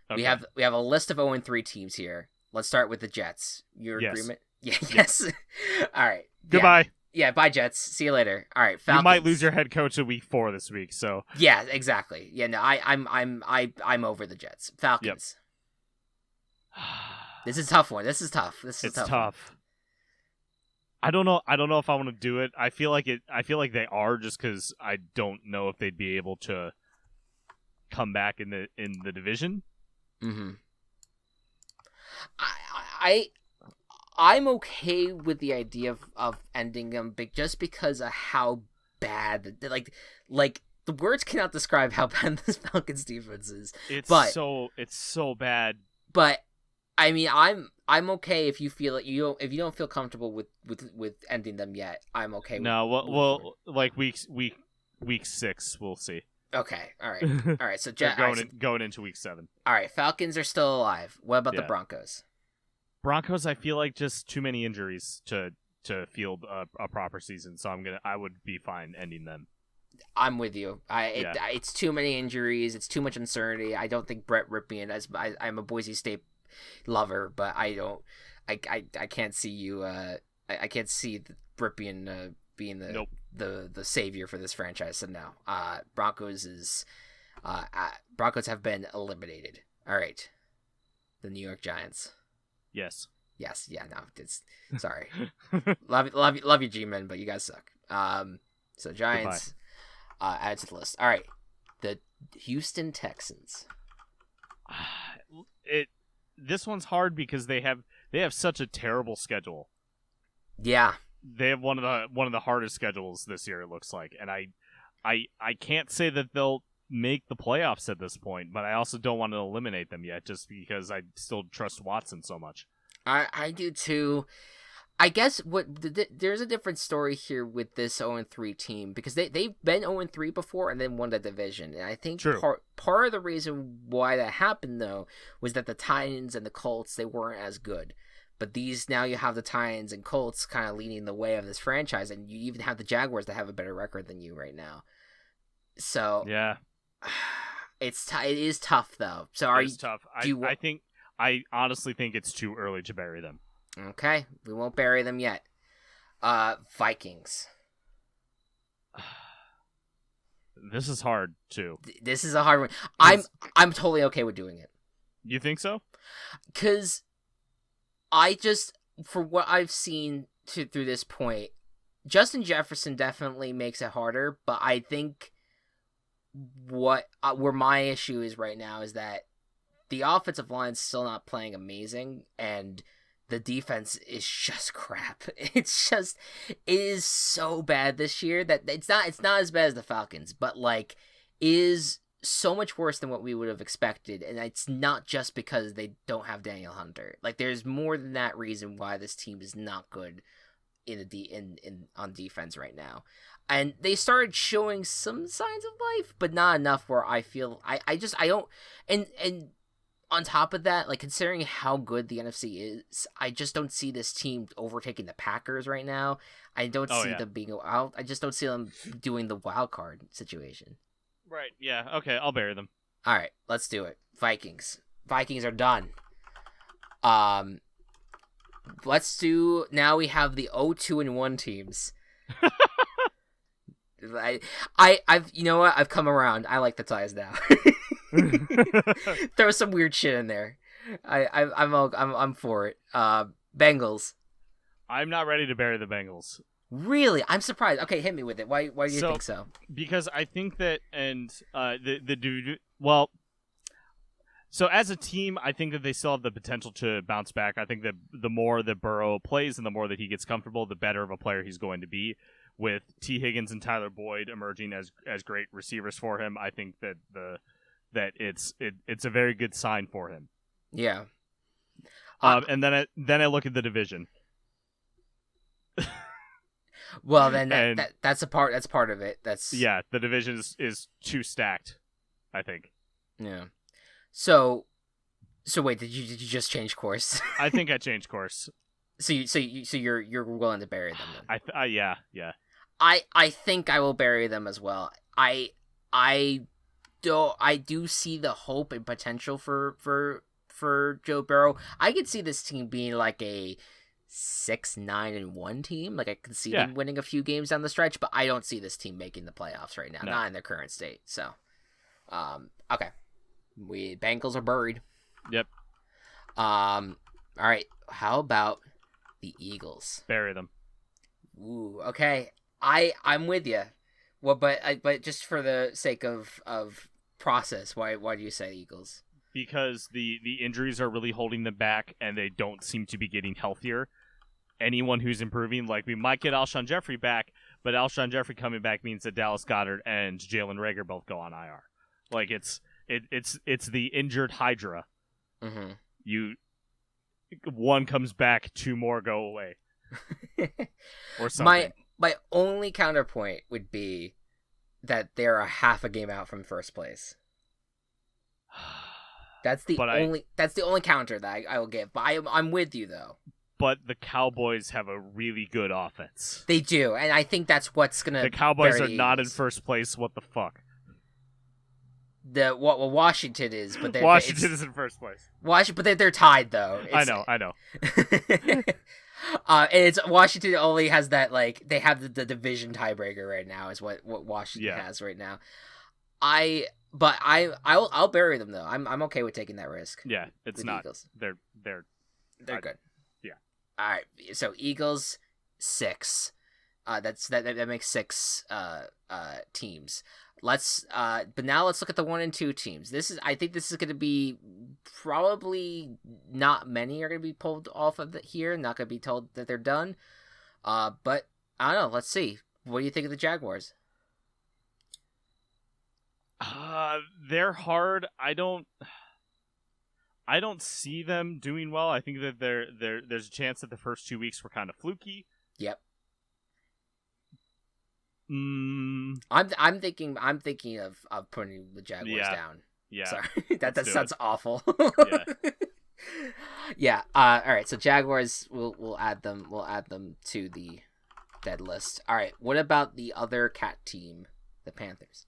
Okay. We have a list of 0-3 teams here. Let's start with the Jets. Your agreement? Yeah. Yes. All right. Goodbye. Yeah, bye Jets. See you later. All right, Falcons. You might lose your head coach in week 4 this week, so. Yeah, exactly. Yeah, no, I'm over the Jets. Falcons. Yep. This is a tough one. It's tough. I don't know. I don't know if I want to do it. I feel like it. I feel like they are, just because I don't know if they'd be able to come back in the division. Mm-hmm. I I'm okay with the idea of ending them, but just because of how bad, like the words cannot describe how bad this Falcons defense is. It's But so bad. But I mean, I'm okay if you feel if you don't feel comfortable with ending them yet. I'm okay. No, well, like week 6, we'll see. Okay, all right. So going into week 7. All right, Falcons are still alive. What about the Broncos? Broncos, I feel like just too many injuries to field a proper season, so I would be fine ending them. I'm with you. It's too many injuries. It's too much uncertainty. I don't think Brett Rypien, I'm a Boise State lover, but I can't see you. I can't see Rypien being the savior for this franchise. So no, Broncos have been eliminated. All right, the New York Giants. Yes. Yeah. No. It's sorry. love you, G-men, but you guys suck. So Giants. Add to the list. All right, the Houston Texans. This one's hard because they have such a terrible schedule. Yeah, they have one of the hardest schedules this year. It looks like, and I can't say that they'll make the playoffs at this point, but I also don't want to eliminate them yet, just because I still trust Watson so much. I do too. I guess there's a different story here with this 0-3 team, because they've been 0-3 before and then won the division. And I think part of the reason why that happened, though, was that the Titans and the Colts, they weren't as good. But now you have the Titans and Colts kind of leading the way of this franchise, and you even have the Jaguars that have a better record than you right now. So yeah, it is tough though. So it's tough. I honestly think it's too early to bury them. Okay, we won't bury them yet. Vikings. This is hard too. This is a hard one. I'm totally okay with doing it. You think so? Because for what I've seen through this point, Justin Jefferson definitely makes it harder. But I think where my issue is right now is that the offensive line's still not playing amazing, and the defense is just crap. It is so bad this year that it's not as bad as the Falcons, but like is so much worse than what we would have expected. And it's not just because they don't have Daniel Hunter. Like there's more than that reason why this team is not good on defense right now. And they started showing some signs of life, but not enough where I feel I don't and on top of that, like considering how good the NFC is, I just don't see this team overtaking the Packers right now. I don't see them being out. I just don't see them doing the wild card situation. Right. Yeah. Okay. I'll bury them. All right. Let's do it. Vikings are done. Let's do. Now we have the 0-2-1 teams. I've you know what? I've come around. I like the ties now. Throw some weird shit in there. I'm for it. Bengals. I'm not ready to bury the Bengals. Really? I'm surprised. Okay, hit me with it. Why do you think so? Because I think that, and well, so as a team, I think that they still have the potential to bounce back. I think that the more that Burrow plays and the more that he gets comfortable, the better of a player he's going to be. With T. Higgins and Tyler Boyd emerging as great receivers for him, I think that it's a very good sign for him. Yeah. And then I look at the division. Well, then that's part of it. The division is too stacked, I think. Yeah. So wait, did you just change course? I think I changed course. So you're willing to bury them then? Yeah. I think I will bury them as well. I do see the hope and potential for Joe Burrow. I could see this team being like a 6-9-1 team. Like I could see them winning a few games down the stretch, but I don't see this team making the playoffs right now. No. Not in their current state. So, okay, Bengals are buried. Yep. All right. How about the Eagles? Bury them. Ooh, okay. I'm with you. Well, but just for the sake of process, why do you say Eagles? Because the injuries are really holding them back, and they don't seem to be getting healthier. Anyone who's improving, like we might get Alshon Jeffrey back, but Alshon Jeffrey coming back means that Dallas Goedert and Jalen Reagor both go on IR. Like it's the injured Hydra. Mm-hmm. One comes back, two more go away, or something. My only counterpoint would be that they're a half a game out from first place. That's the only counter that I will give. But I'm with you though. But the Cowboys have a really good offense. They do, and I think that's what's gonna. The Cowboys are not in first place. What the fuck? Washington is, but Washington is in first place. Washington, but they're tied though. I know. And it's Washington only has that, like, they have the division tiebreaker right now is what Washington has right now. I'll bury them though. I'm okay with taking that risk. Yeah, it's not. Eagles. They're good. Yeah. All right. So Eagles 6. That makes 6 teams. But now let's look at the 1 and 2 teams. I think this is going to be probably not many are going to be pulled off of here. Not going to be told that they're done. But I don't know. Let's see. What do you think of the Jaguars? They're hard. I don't see them doing well. I think that there's a chance that the first 2 weeks were kind of fluky. Yep. I'm thinking of putting the Jaguars down. Yeah. Sorry. that sounds awful. Yeah. Yeah. All right. So Jaguars, we'll add them to the dead list. All right. What about the other cat team, the Panthers?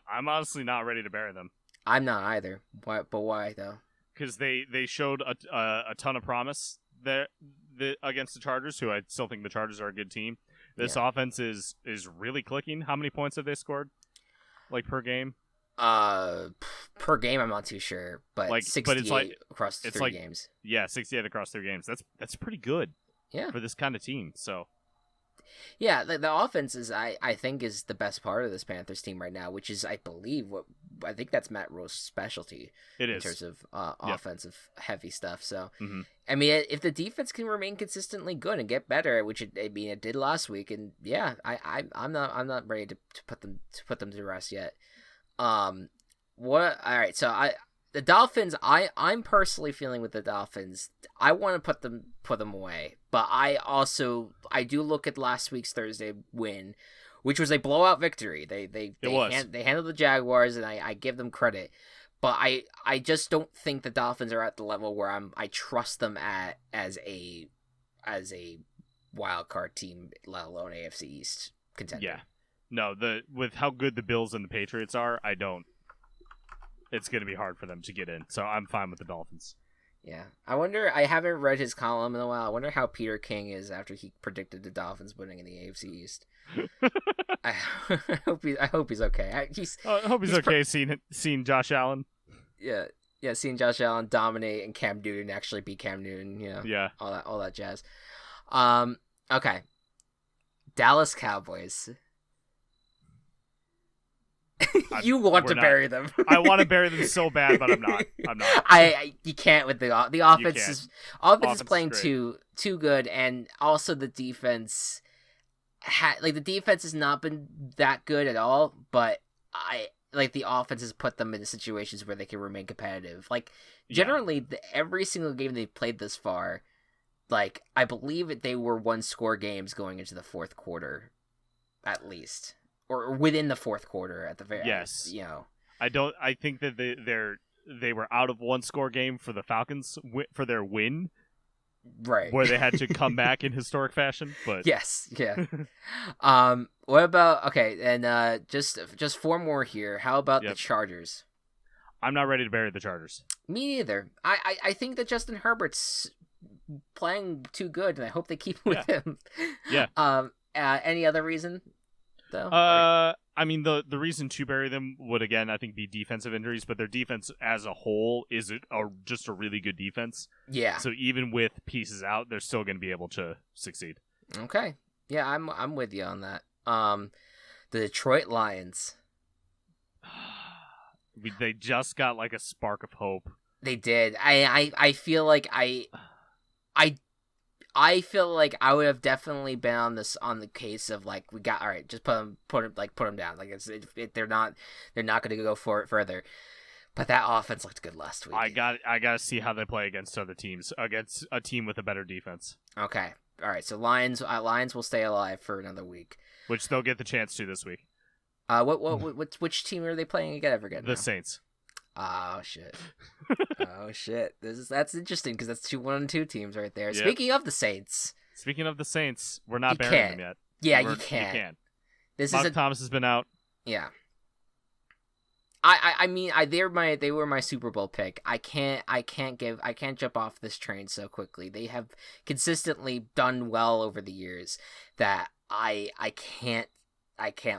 I'm honestly not ready to bury them. I'm not either. But why though? Because they showed a ton of promise there against the Chargers, who I still think the Chargers are a good team. This offense is really clicking. How many points have they scored, like, per game? Per game, I'm not too sure, but like 68 across 3 games. Yeah, 68 across 3 games. That's pretty good. Yeah, for this kind of team. So. Yeah, the offense is I think is the best part of this Panthers team right now, which is I think that's Matt Rose's specialty. It in is. terms of offensive heavy stuff. So mm-hmm. I mean, if the defense can remain consistently good and get better, which it did last week, and yeah, I'm not ready to put them to rest yet. All right, so the Dolphins, I'm personally feeling with the Dolphins, I want to put them away, but I do look at last week's Thursday win, which was a blowout victory. They handled the Jaguars, and I give them credit, but I just don't think the Dolphins are at the level where I trust them as a wild card team, let alone AFC East contender. Yeah, no, with how good the Bills and the Patriots are, I don't. It's going to be hard for them to get in, so I'm fine with the Dolphins. Yeah. I wonder, I haven't read his column in a while. I wonder how Peter King is after he predicted the Dolphins winning in the AFC East. I hope he's okay. I hope he's okay seeing Josh Allen. Yeah, seeing Josh Allen dominate and Cam Newton actually beat Cam Newton, Yeah. all that jazz. Okay. Dallas Cowboys. You want to bury them. I want to bury them so bad, but I'm not. You can't with the offense. Offense is playing too good, and also the defense. The defense has not been that good at all, but the offense has put them in situations where they can remain competitive. Generally, every single game they've played this far, I believe they were 1-score games going into the fourth quarter, at least. Or within the fourth quarter at the very I think that they were out of 1-score game for the Falcons for their win, right? Where they had to come back in historic fashion. But yes, yeah. What about and just 4 more here. How about the Chargers? I'm not ready to bury the Chargers. Me neither. I think that Justin Herbert's playing too good, and I hope they keep with him. Yeah. Any other reason? Though? I mean, the reason to bury them would, again, I think, be defensive injuries, but their defense as a whole is just a really good defense. Yeah. So even with pieces out, they're still going to be able to succeed. Okay. Yeah, I'm with you on that. The Detroit Lions. They just got like a spark of hope. They did. I feel like I I feel like I would have definitely been on the case of like we got all right, just put them down. Like they're not going to go for it further. But that offense looked good last week. I got to see how they play against other teams, against a team with a better defense. Okay. All right. So Lions will stay alive for another week, which they'll get the chance to this week. Which team are they playing again? The Saints. Oh shit. Oh shit. That's interesting because that's 2 1-2 teams right there. Yep. Speaking of the Saints, we're not burying them yet. Yeah, you can't. You can. Mark Thomas has been out. Yeah. I mean they were my Super Bowl pick. I can't jump off this train so quickly. They have consistently done well over the years that I can't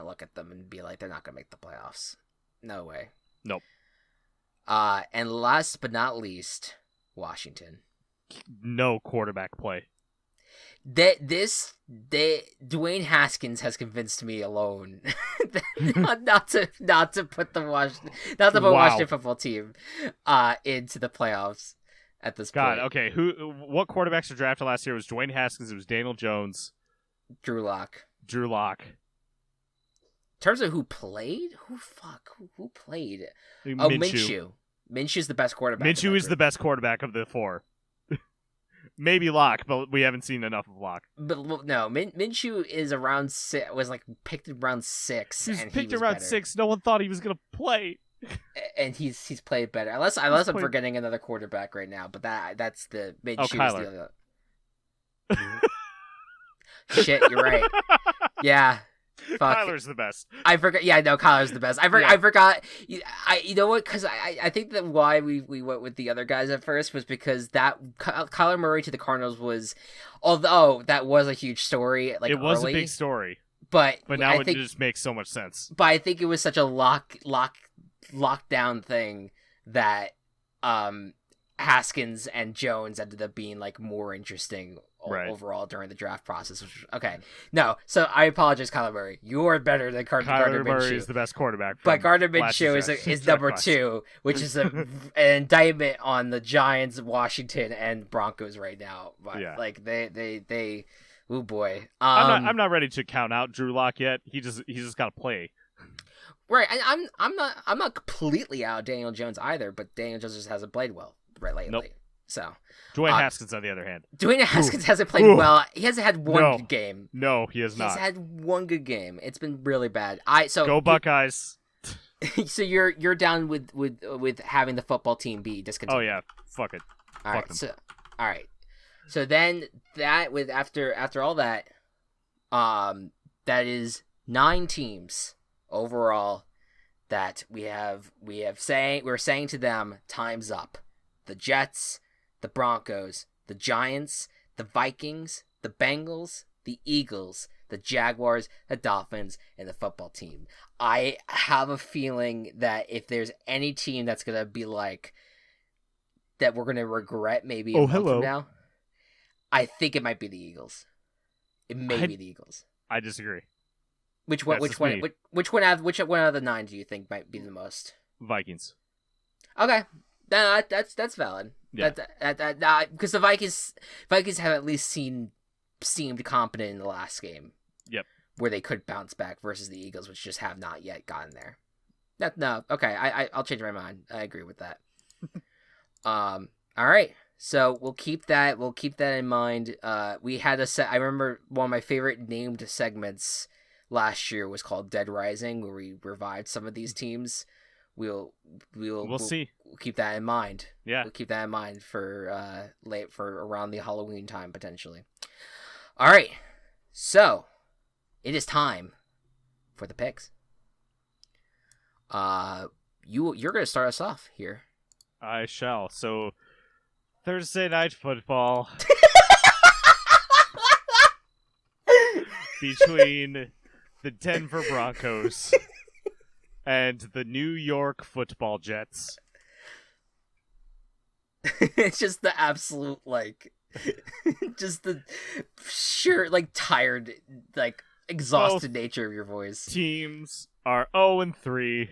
look at them and be like they're not gonna make the playoffs. No way. Nope. And last but not least, Washington. No quarterback play. Dwayne Haskins has convinced me alone not to put Washington football team into the playoffs at this point. Okay. What quarterbacks were drafted last year? It was Dwayne Haskins, it was Daniel Jones, Drew Lock. In terms of who played, who played? Minshew. Minshew's the best quarterback. Minshew is the best quarterback of the 4. Maybe Locke, but we haven't seen enough of Locke. But no, Minshew is was like picked around 6. He was picked around 6. No one thought he was gonna play, and he's played better. Unless I'm forgetting another quarterback right now, but that's the Minshew. Kyler. The other. Shit, you're right. Yeah. Fuck. Kyler's the best. I forgot. Yeah, no, Kyler's the best. I forgot. You know what? Because I think that why we went with the other guys at first was because that Kyler Murray to the Cardinals was, although that was a huge story. Like it was early, a big story, but now it just makes so much sense. But I think it was such a lockdown thing that Haskins and Jones ended up being like more interesting overall during the draft process. Okay, no, so I apologize, Kyler Murray. You're better than Gardner Minshew. Murray is the best quarterback, but Gardner Minshew is number 2, which is an indictment on the Giants, Washington, and Broncos right now. But like they, oh boy, I'm not ready to count out Drew Lock yet. He's just got to play. Right, and I'm not completely out of Daniel Jones either, but Daniel Jones just hasn't played well lately. Nope. So Dwayne Haskins, on the other hand, hasn't played well. He hasn't had one good game. No, he has not. He's had one good game. It's been really bad. Go Buckeyes. So you're down with having the football team be discontinued. Oh yeah, fuck it. All right. So then after all that, that is 9 teams overall that we're saying to them, time's up. The Jets, the Broncos, the Giants, the Vikings, the Bengals, the Eagles, the Jaguars, the Dolphins, and the football team. I have a feeling that if there's any team that's going to be like, that we're going to regret maybe a month from now, I think it might be the Eagles. It may be the Eagles. I disagree. Which one out of the 9 do you think might be the most? Vikings. Okay. That's valid. Yeah. Because the Vikings have at least seemed competent in the last game. Yep. Where they could bounce back versus the Eagles, which just have not yet gotten there. Okay. I'll change my mind. I agree with that. All right. So we'll keep that in mind. We had I remember one of my favorite named segments last year was called Dead Rising, where we revived some of these teams. We'll see. We'll keep that in mind. Yeah. We'll keep that in mind for around the Halloween time potentially. All right. So, it is time for the picks. You're going to start us off here. I shall. So, Thursday night football between the Denver Broncos and the New York Football Jets. It's just the absolute Just the sheer, like, tired, like, exhausted nature of your voice. Teams are 0-3,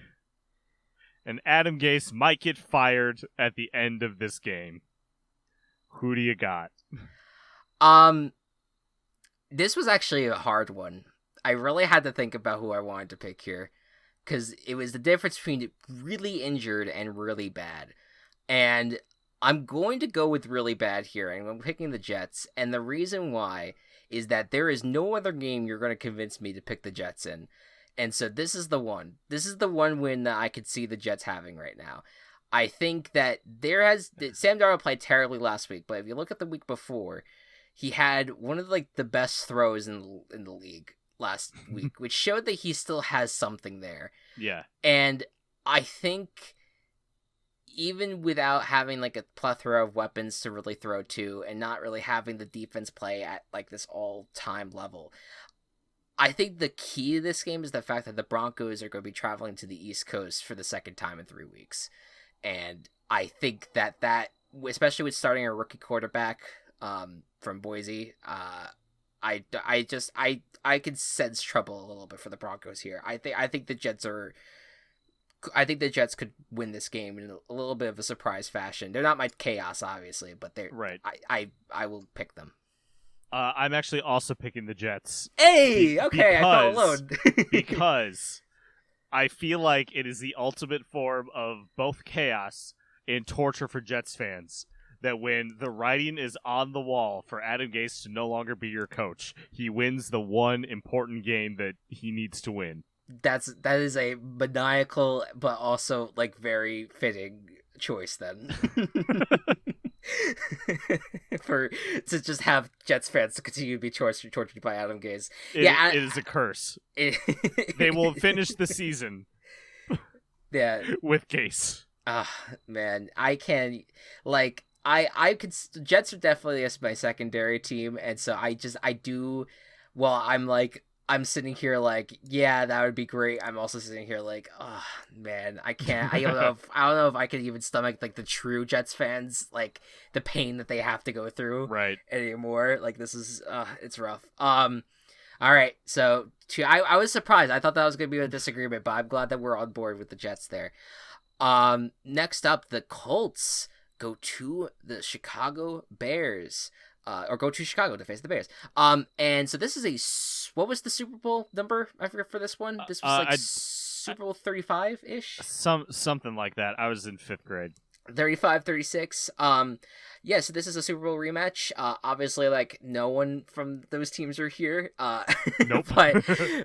and Adam Gase might get fired at the end of this game. Who do you got? This was actually a hard one. I really had to think about who I wanted to pick here, because it was the difference between really injured and really bad. And I'm going to go with really bad here, and I'm picking the Jets. And the reason why is that there is no other game you're going to convince me to pick the Jets in. And so this is the one. This is the one win that I could see the Jets having right now. I think that Sam Darnold played terribly last week, but if you look at the week before, he had one of the best throws in the league last week, which showed that he still has something there. Yeah. And I think even without having like a plethora of weapons to really throw to and not really having the defense play at like this all-time level, I think the key to this game is the fact that the Broncos are going to be traveling to the East Coast for the second time in 3 weeks. And I think that especially with starting a rookie quarterback from Boise, I could sense trouble a little bit for the Broncos here. I think the Jets could win this game in a little bit of a surprise fashion. They're not my chaos, obviously, but they're right. I will pick them. I'm actually also picking the Jets. Hey, okay, I felt alone. Because I feel like it is the ultimate form of both chaos and torture for Jets fans. That when the writing is on the wall for Adam Gase to no longer be your coach, he wins the one important game that he needs to win. That is a maniacal but also like very fitting choice then. to just have Jets fans to continue to be tortured by Adam Gase. It is a curse. They will finish the season. Yeah, with Gase. Man, I can like. I could. Jets are definitely my secondary team, and so I'm sitting here like, yeah, that would be great. I'm also sitting here like, oh man, I can't. I don't know if I can even stomach like the true Jets fans, like the pain that they have to go through anymore. Like this is, it's rough. All right, so I was surprised. I thought that was gonna be a disagreement, but I'm glad that we're on board with the Jets there. Next up, the Colts go to the Chicago Bears, or go to Chicago to face the Bears. And so this is what was the Super Bowl number? I forget for this one. This was Super Bowl 35-ish? Something like that. I was in 5th grade. 35-36. Yeah, so this is a Super Bowl rematch. Obviously, like, no one from those teams are here. Nope.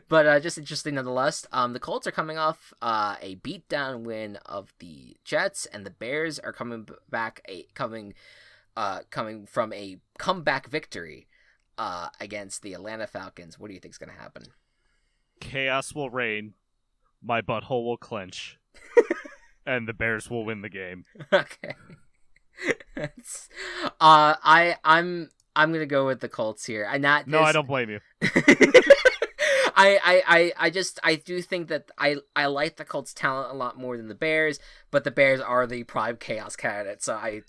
but just interesting nonetheless. The Colts are coming off a beatdown win of the Jets, and the Bears are coming from a comeback victory against the Atlanta Falcons. What do you think is going to happen? Chaos will reign. My butthole will clench. And the Bears will win the game. Okay. I'm gonna go with the Colts here. I don't blame you. I do think that I like the Colts' talent a lot more than the Bears, but the Bears are the prime chaos candidate, so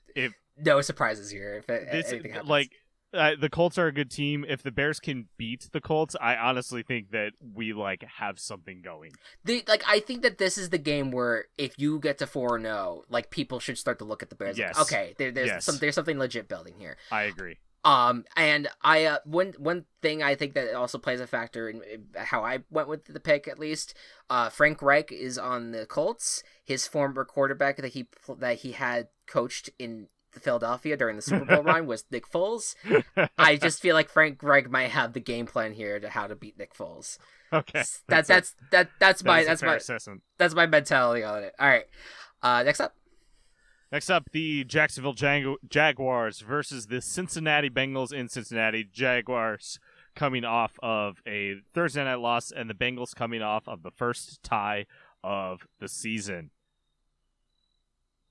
no surprises here if anything happens. Like, the Colts are a good team. If the Bears can beat the Colts, I honestly think that we have something going. I think that this is the game where if you get to 4-0, like people should start to look at the Bears. Yes. Like, okay, there's something legit building here. I agree. And I one thing I think that also plays a factor in how I went with the pick, at least. Frank Reich is on the Colts. His former quarterback that he had coached in Philadelphia during the Super Bowl run was Nick Foles. I just feel like Frank Reich might have the game plan here to how to beat Nick Foles. Okay, that's my mentality on it. All right, next up, the Jacksonville Jaguars versus the Cincinnati Bengals in Cincinnati. Jaguars coming off of a Thursday night loss, and the Bengals coming off of the first tie of the season.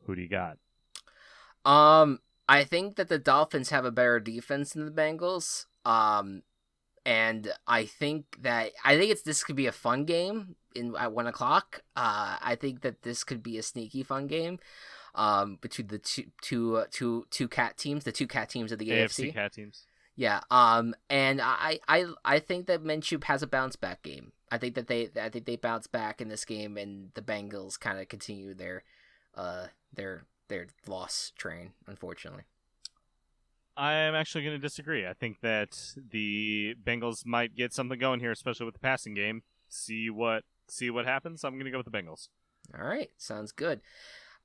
Who do you got? I think that the Dolphins have a better defense than the Bengals. And I think this could be a fun game at 1:00. I think that this could be a sneaky fun game. between the two cat teams, the two cat teams of the AFC AFC. cat teams. Yeah. And I think that Minshew has a bounce back game. I think they bounce back in this game, and the Bengals kind of continue their loss train, unfortunately. I am actually going to disagree. I think that the Bengals might get something going here, especially with the passing game. See what happens. I'm going to go with the Bengals. All right, sounds good.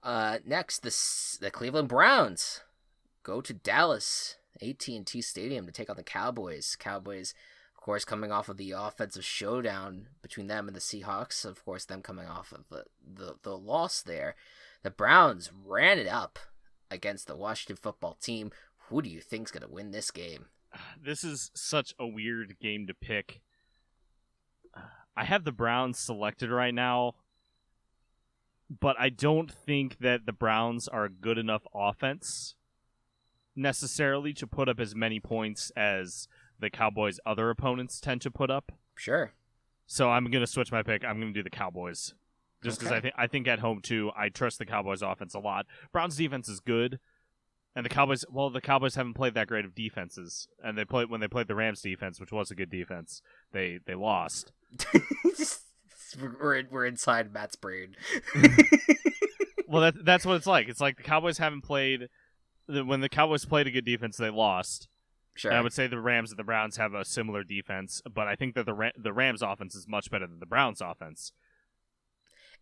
Next, the Cleveland Browns go to Dallas AT&T Stadium to take on the Cowboys. Cowboys, of course, coming off of the offensive showdown between them and the Seahawks. Of course, them coming off of the loss there. The Browns ran it up against the Washington football team. Who do you think's going to win this game? This is such a weird game to pick. I have the Browns selected right now, but I don't think that the Browns are a good enough offense necessarily to put up as many points as the Cowboys' other opponents tend to put up. Sure. So I'm going to switch my pick. I'm going to do the Cowboys. Just because I think at home, too, I trust the Cowboys' offense a lot. Browns' defense is good. And the Cowboys haven't played that great of defenses. And when they played the Rams defense, which was a good defense, they lost. We're inside Matt's brain. Well, that's what it's like. It's like the Cowboys haven't played. When the Cowboys played a good defense, they lost. Sure. And I would say the Rams and the Browns have a similar defense, but I think that the Rams offense is much better than the Browns offense.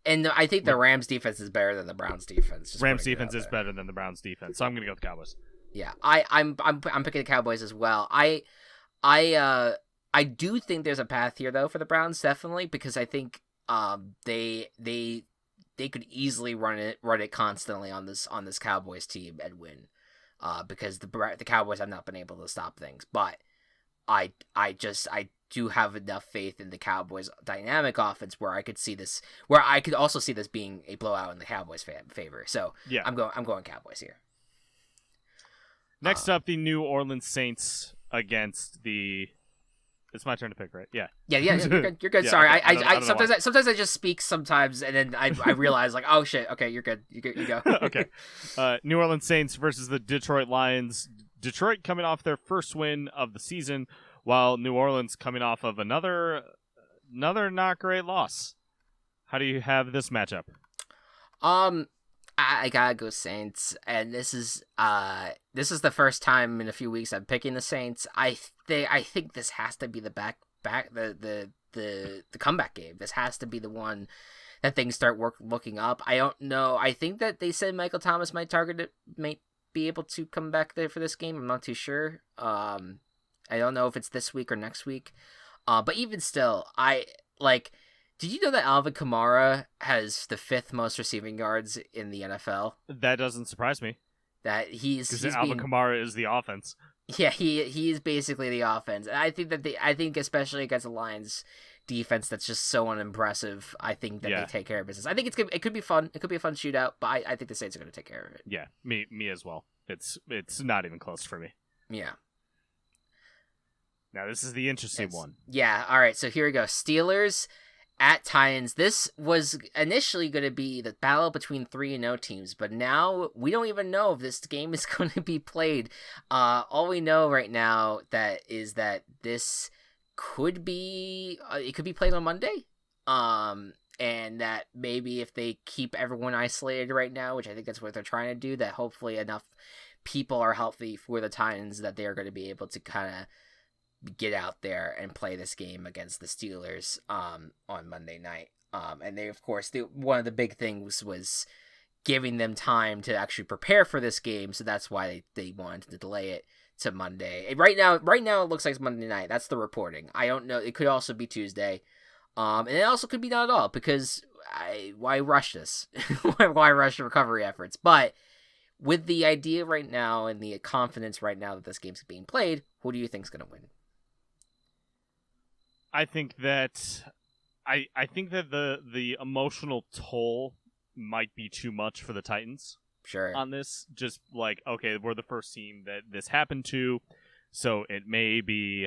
And I think the Rams defense is better than the Browns defense. Rams defense is better than the Browns defense, so I'm going to go with the Cowboys. Yeah, I'm picking the Cowboys as well. I do think there's a path here though for the Browns, definitely, because I think they could easily run it constantly on this Cowboys team and win, because the Cowboys have not been able to stop things. But I do have enough faith in the Cowboys' dynamic offense where I could also see this being a blowout in the Cowboys' favor. So yeah, I'm going Cowboys here. Next up, the New Orleans Saints against the. It's my turn to pick, right? Yeah. Yeah. You're good. You're good. Yeah, Sorry, okay. I sometimes I just speak sometimes, and then I realize like, oh shit. Okay, you're good. You go. Okay. New Orleans Saints versus the Detroit Lions. Detroit coming off their first win of the season, while New Orleans coming off of another not great loss. How do you have this matchup? I gotta go Saints, and this is the first time in a few weeks I'm picking the Saints. I think this has to be the comeback game. This has to be the one that things start looking up. I don't know. I think that they said Michael Thomas might be able to come back there for this game. I'm not too sure. I don't know if it's this week or next week. But even still, did you know that Alvin Kamara has the 5th most receiving yards in the NFL? That doesn't surprise me. That he's Alvin Kamara is the offense. Yeah, he is basically the offense. And I think especially against the Lions defense that's just so unimpressive, I think that they take care of business. I think it could be fun. It could be a fun shootout, but I think the Saints are going to take care of it. Yeah, me as well. It's not even close for me. Yeah. Now this is the interesting one. Yeah, all right. So here we go. Steelers at Titans. This was initially going to be the battle between 3-0 teams, but now we don't even know if this game is going to be played. All we know right now is that this could be it could be played on Monday. And that maybe if they keep everyone isolated right now, which I think that's what they're trying to do, that hopefully enough people are healthy for the Titans that they're going to be able to kind of get out there and play this game against the Steelers on Monday night. And they, of course, one of the big things was giving them time to actually prepare for this game, so that's why they wanted to delay it to Monday. Right now it looks like it's Monday night. That's the reporting. I don't know. It could also be Tuesday. And it also could be not at all, because why rush this? Why rush the recovery efforts? But with the idea right now and the confidence right now that this game's being played, who do you think's going to win? I think that the emotional toll might be too much for the Titans. Sure. On this, just like, okay, we're the first team that this happened to, so it may be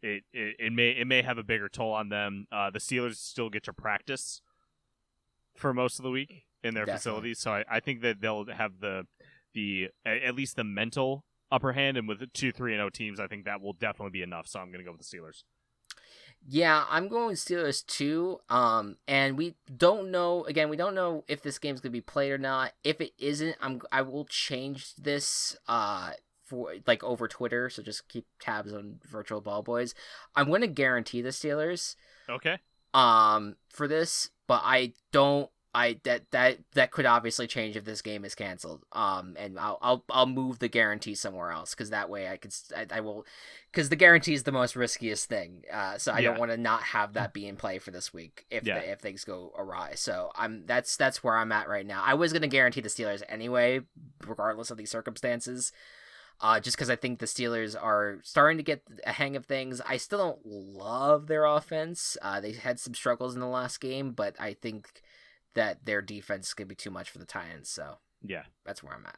it may have a bigger toll on them. The Steelers still get to practice for most of the week. in their Definitely. facilities. So I think that they'll have the at least the mental upper hand, and with the 2-3-0 teams, I think that will definitely be enough. So I'm going to go with the Steelers. Yeah, I'm going Steelers too. And we don't know. Again, we don't know if this game's gonna be played or not. If it isn't, I will change this. For like over Twitter. So just keep tabs on Virtual Ball Boys. I'm going to guarantee the Steelers. Okay. For this, but I don't. That could obviously change if this game is canceled. And I'll move the guarantee somewhere else because that way I will, because the guarantee is the most riskiest thing. So I don't want to not have that be in play for this week if things go awry. So that's where I'm at right now. I was gonna guarantee the Steelers anyway, regardless of these circumstances. Just because I think the Steelers are starting to get a hang of things. I still don't love their offense. They had some struggles in the last game, but I think that their defense is going to be too much for the Titans. So yeah, that's where I'm at.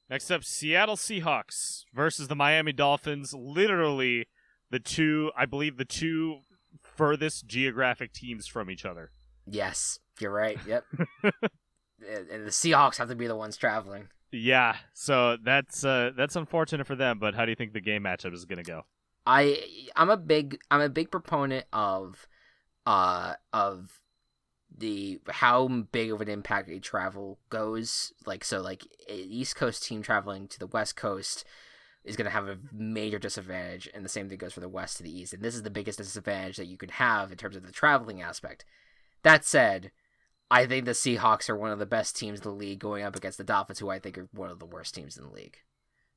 Next up, Seattle Seahawks versus the Miami Dolphins. Literally the two furthest geographic teams from each other. Yes, you're right. Yep. And the Seahawks have to be the ones traveling. Yeah, so that's unfortunate for them. But how do you think the game matchup is going to go? I'm a big proponent of the how big of an impact a travel goes. Like an East Coast team traveling to the West Coast is going to have a major disadvantage, and the same thing goes for the West to the East. And this is the biggest disadvantage that you can have in terms of the traveling aspect. That said, I think the Seahawks are one of the best teams in the league going up against the Dolphins, who I think are one of the worst teams in the league.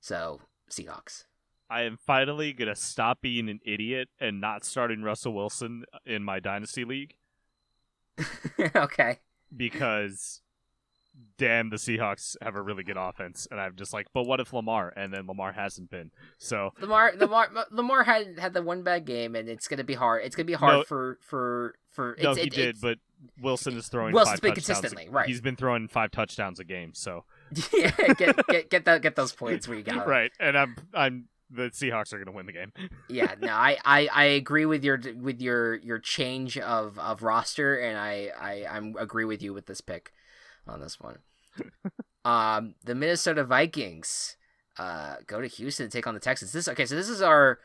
So, Seahawks. I am finally going to stop being an idiot and not starting Russell Wilson in my Dynasty League. Okay. Because, damn, the Seahawks have a really good offense. And I'm just like, but what if Lamar? And then Lamar hasn't been. So Lamar had the one bad game, and it's going to be hard. It's going to be hard for No, he did, but Wilson is throwing Wilson's 5 been touchdowns. Consistently, right. He's been throwing 5 touchdowns a game, so. Yeah, get those points where you got right, and I'm the Seahawks are going to win the game. Yeah, no, I agree with your change of roster, and I agree with you with this pick on this one. The Minnesota Vikings go to Houston to take on the Texans. This is our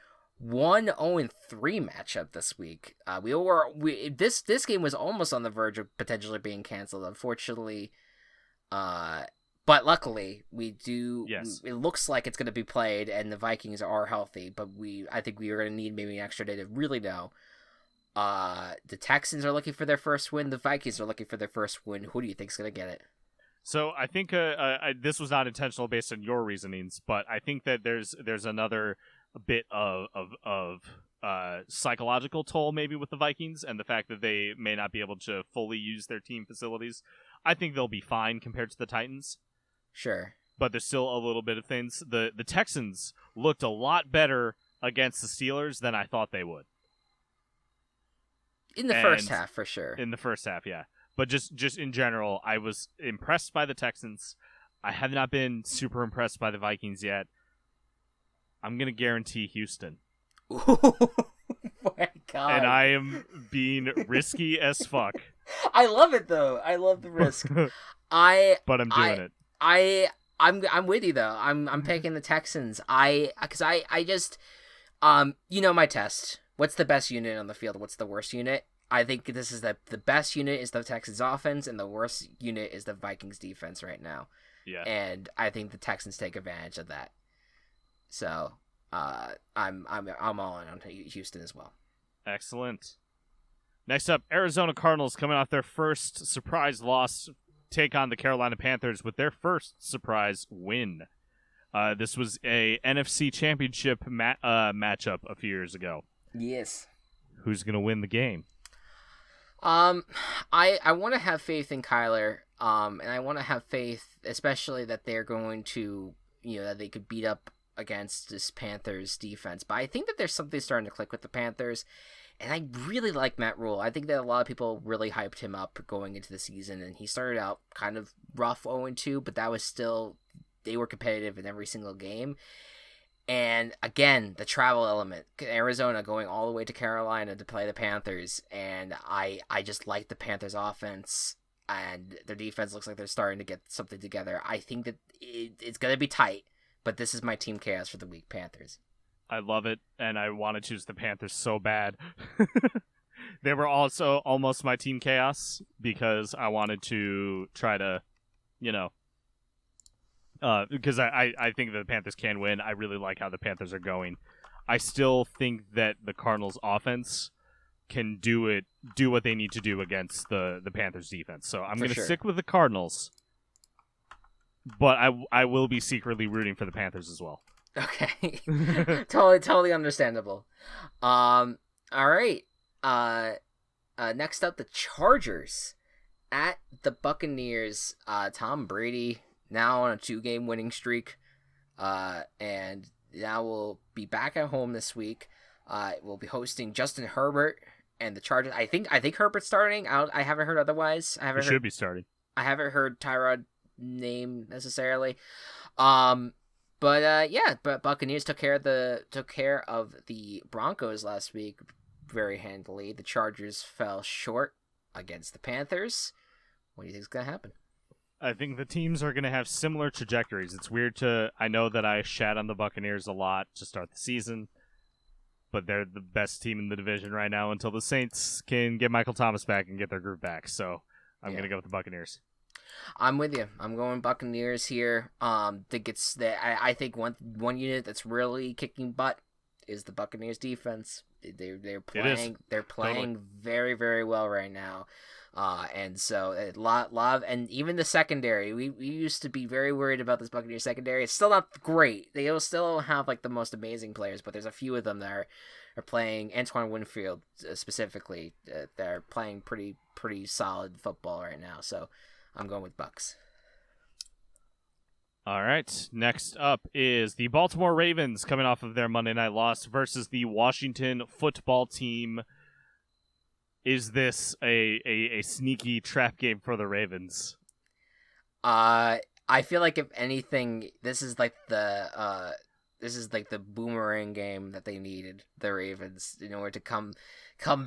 1-0-3 matchup this week. This game was almost on the verge of potentially being canceled, unfortunately. But luckily, we do. Yes. It looks like it's going to be played, and the Vikings are healthy. But I think we are going to need maybe an extra day to really know. The Texans are looking for their first win. The Vikings are looking for their first win. Who do you think is going to get it? So I think this was not intentional based on your reasonings, but I think that there's another bit of psychological toll maybe with the Vikings and the fact that they may not be able to fully use their team facilities. I think they'll be fine compared to the Titans. Sure. But there's still a little bit of things. The Texans looked a lot better against the Steelers than I thought they would. In the first half, for sure. In the first half, yeah. But just in general, I was impressed by the Texans. I have not been super impressed by the Vikings yet. I'm going to guarantee Houston. Oh my God. And I am being risky as fuck. I love it, though. I love the risk. But I'm doing it. I'm with you, though. I'm picking the Texans. Because I just, my test. What's the best unit on the field? What's the worst unit? I think this is the best unit is the Texans offense, and the worst unit is the Vikings defense right now. Yeah. And I think the Texans take advantage of that. So, I'm all in on Houston as well. Excellent. Next up, Arizona Cardinals coming off their first surprise loss, take on the Carolina Panthers with their first surprise win. This was a NFC Championship matchup a few years ago. Yes. Who's going to win the game? I want to have faith in Kyler, and I want to have faith, especially that they're going to, that they could beat up against this Panthers defense. But I think that there's something starting to click with the Panthers, and I really like Matt Rule. I think that a lot of people really hyped him up going into the season, and he started out kind of rough 0-2, but that was still, they were competitive in every single game. And again, the travel element, Arizona going all the way to Carolina to play the Panthers, and I just like the Panthers offense. and their defense looks like they're starting to get something together. I think that it's going to be tight, but this is my team chaos for the week, Panthers. I love it, and I want to choose the Panthers so bad. They were also almost my team chaos because I wanted to try to, because I think the Panthers can win. I really like how the Panthers are going. I still think that the Cardinals' offense can do what they need to do against the Panthers' defense. So I'm going to stick with the Cardinals, but I will be secretly rooting for the Panthers as well. Okay. Totally understandable. All right. Next up, the Chargers at the Buccaneers. Tom Brady now on a 2-game winning streak, and now we'll be back at home this week. We'll be hosting Justin Herbert and the Chargers. I think Herbert's starting. I haven't heard otherwise. He should be starting. I haven't heard Tyrod name necessarily. But Buccaneers took care of the Broncos last week very handily. The Chargers fell short against the Panthers. What do you think is going to happen? I think the teams are going to have similar trajectories. It's weird I know that I shat on the Buccaneers a lot to start the season, but they're the best team in the division right now until the Saints can get Michael Thomas back and get their group back. So I'm going to go with the Buccaneers. I'm with you. I'm going Buccaneers here. I think one unit that's really kicking butt is the Buccaneers defense. They're playing totally. Very, very well right now. And so a lot and even the secondary, we used to be very worried about this Buccaneers secondary. It's still not great. They will still have like the most amazing players, but there's a few of them that are playing. Antoine Winfield specifically, they're playing pretty solid football right now. So I'm going with Bucks. All right. Next up is the Baltimore Ravens coming off of their Monday night loss versus the Washington football team. Is this a sneaky trap game for the Ravens? I feel like if anything, this is like the boomerang game that they needed, the Ravens, in order to come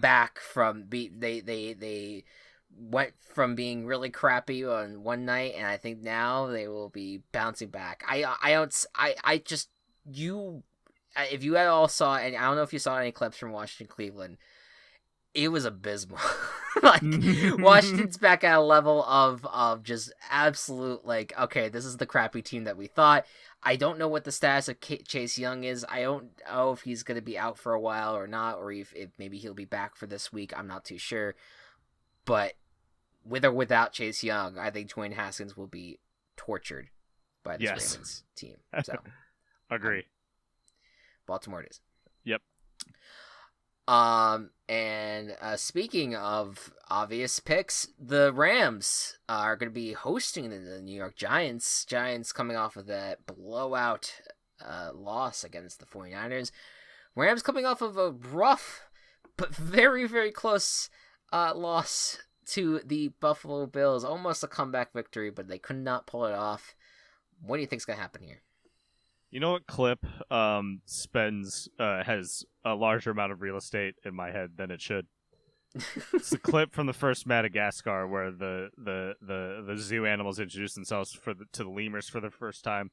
back from they went from being really crappy on one night, and I think now they will be bouncing back. If you all saw, and I don't know if you saw any clips from Washington Cleveland, it was abysmal. Like Washington's back at a level of just absolute okay, this is the crappy team that we thought. I don't know what the status of Chase Young is. I don't know if he's going to be out for a while or not, or if maybe he'll be back for this week. I'm not too sure. But with or without Chase Young, I think Dwayne Haskins will be tortured by this Ravens team. So, agree. Baltimore it is. Yep. And speaking of obvious picks, the Rams are going to be hosting the New York Giants. Giants coming off of that blowout loss against the 49ers. Rams coming off of a rough but very, very close loss to the Buffalo Bills. Almost a comeback victory, but they could not pull it off. What do you think is going to happen here? You know what clip has a larger amount of real estate in my head than it should? It's the clip from the first Madagascar where the zoo animals introduce themselves to the lemurs for the first time.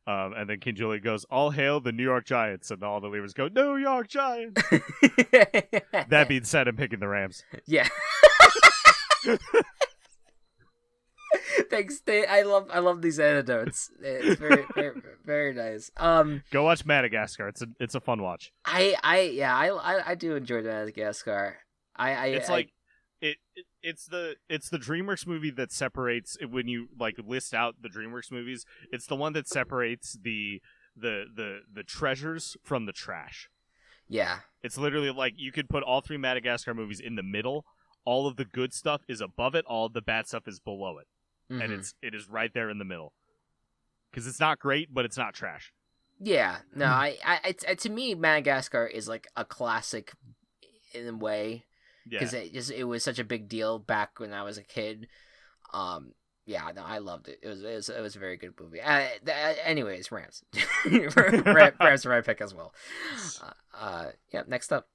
And then King Julie goes, "All hail the New York Giants," and all the lemurs go, "New York Giants." That being said, I'm picking the Rams. Yeah. Thanks. I love these anecdotes. It's very, very, very nice. Go watch Madagascar. It's a fun watch. I do enjoy Madagascar. It's the DreamWorks movie that separates, when you list out the DreamWorks movies. It's the one that separates the treasures from the trash. Yeah. It's literally you could put all three Madagascar movies in the middle. All of the good stuff is above it. All of the bad stuff is below it. Mm-hmm. And it is right there in the middle. Because it's not great, but it's not trash. Yeah. No, to me, Madagascar is a classic in a way. Because it was such a big deal back when I was a kid. Yeah, no, I loved it. It was a very good movie. Anyways, Rams. Rams are my pick as well. Next up.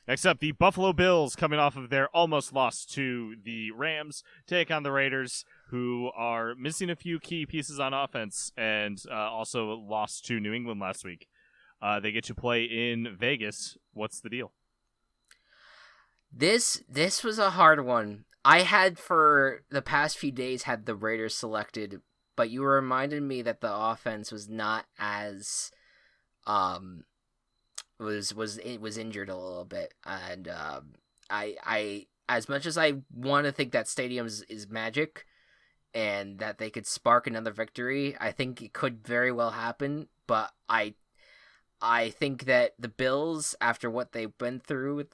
Next up, the Buffalo Bills, coming off of their almost loss to the Rams, take on the Raiders, who are missing a few key pieces on offense and also lost to New England last week. They get to play in Vegas. What's the deal? This was a hard one. I had for the past few days had the Raiders selected, but you reminded me that the offense was not as was injured a little bit, and I as much as I want to think that stadium is magic and that they could spark another victory, I think it could very well happen, but I think that the Bills, after what they've been through with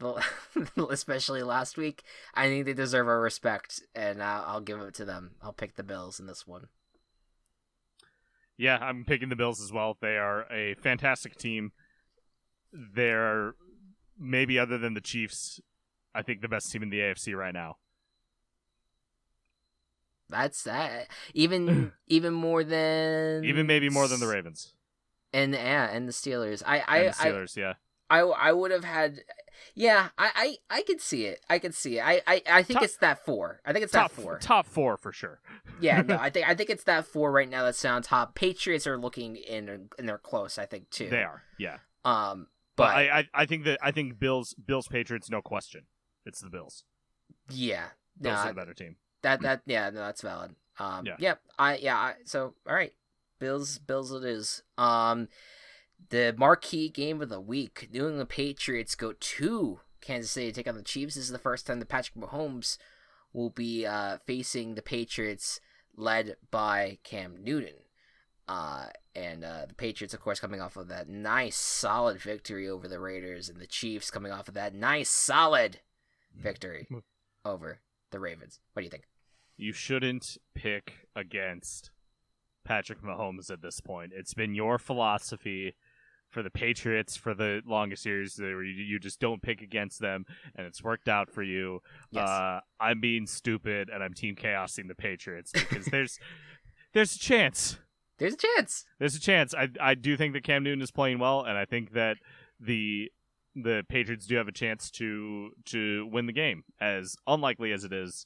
especially last week, I think they deserve our respect, and I'll give it to them. I'll pick the Bills in this one. Yeah, I'm picking the Bills as well. They are a fantastic team. They're, maybe other than the Chiefs, I think the best team in the AFC right now. That's that. Even more than... Even maybe more than the Ravens. And the Steelers. I would have had. Yeah, I could see it. I think it's that 4. I think it's that 4. Top 4 for sure. Yeah, no, I think it's that 4 right now that's on top. Patriots are looking in and they're close, I think, too. They are. Yeah. But I think Bills Patriots, no question. It's the Bills. Yeah. Bills are the better team. That's valid. So all right. Bills it is. The marquee game of the week, New England Patriots go to Kansas City to take on the Chiefs. This is the first time that Patrick Mahomes will be facing the Patriots led by Cam Newton. And the Patriots, of course, coming off of that nice, solid victory over the Raiders, and the Chiefs coming off of that nice, solid victory over the Ravens. What do you think? You shouldn't pick against Patrick Mahomes at this point. It's been your philosophy for the Patriots for the longest years where you just don't pick against them, and it's worked out for you. Yes. I'm being stupid, and I'm team chaosing the Patriots because there's a chance. There's a chance. I do think that Cam Newton is playing well, and I think that the Patriots do have a chance to win the game, as unlikely as it is.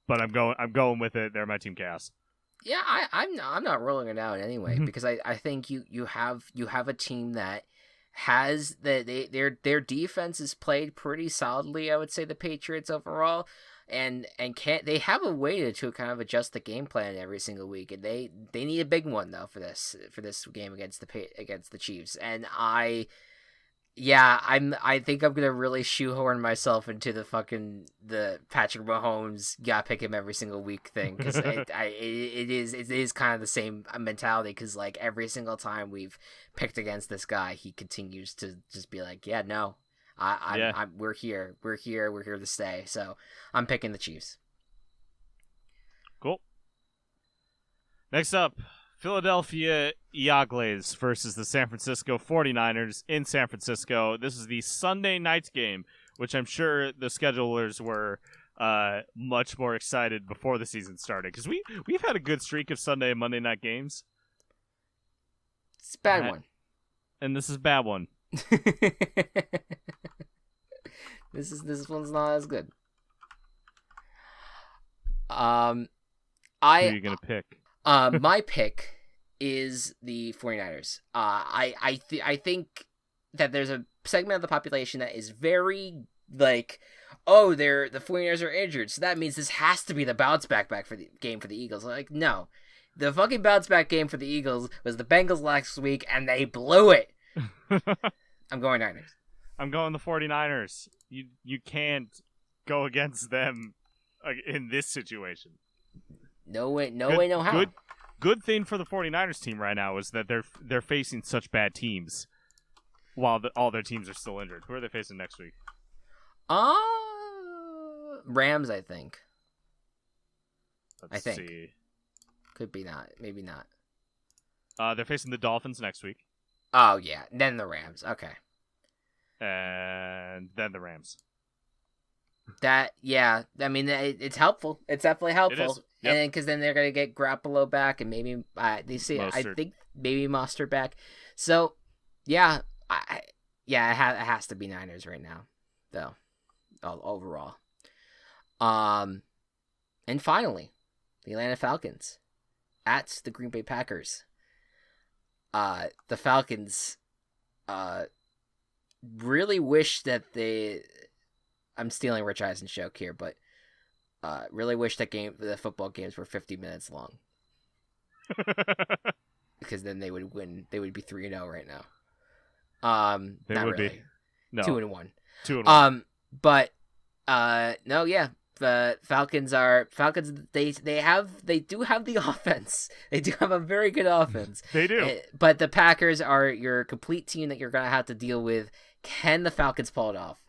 But I'm going with it. They're my team chaos. Yeah, I'm not rolling it out anyway, because I think you have a team that has their defense is played pretty solidly. I would say the Patriots overall, and they have a way to kind of adjust the game plan every single week, and they need a big one though for this game against the Chiefs, and I think I'm gonna really shoehorn myself into the Patrick Mahomes pick him every single week thing, because it is kind of the same mentality, because like every single time we've picked against this guy, he continues to just be like, yeah, no, we're here to stay. So I'm picking the Chiefs. Cool. Next up, Philadelphia Eagles versus the San Francisco 49ers in San Francisco. This is the Sunday night game, which I'm sure the schedulers were much more excited before the season started, because we've had a good streak of Sunday and Monday night games. It's a bad one. And this is a bad one. This one's not as good. Who are you going to pick? My pick is the 49ers. I think that there's a segment of the population that is very like, oh, the 49ers are injured, so that means this has to be the bounce back for the game for the Eagles. Like, no. The fucking bounce back game for the Eagles was the Bengals last week, and they blew it. I'm going Niners. I'm going the 49ers. You can't go against them in this situation. No way, no how. Good thing for the 49ers team right now is that they're facing such bad teams while all their teams are still injured. Who are they facing next week? Rams, I think. Let's see. Could be not. Maybe not. They're facing the Dolphins next week. Oh, yeah. Then the Rams. Okay. And then the Rams. Yeah. I mean, it's helpful. It's definitely helpful. It is. Yep. And because then they're going to get Garoppolo back, and maybe I think maybe Mostert back. So, yeah. Yeah, it has to be Niners right now, though. Overall. And finally, the Atlanta Falcons at the Green Bay Packers. The Falcons really wish that I'm stealing Rich Eisen's joke here, but really wish that the football games were 50 minutes long. Because then they would win. They would be 3-0 right now. They not would really. be. No. 2-1. 2-1. But no, yeah. The Falcons. They do have the offense. They do have a very good offense. They do. But the Packers are your complete team that you're gonna have to deal with. Can the Falcons pull it off?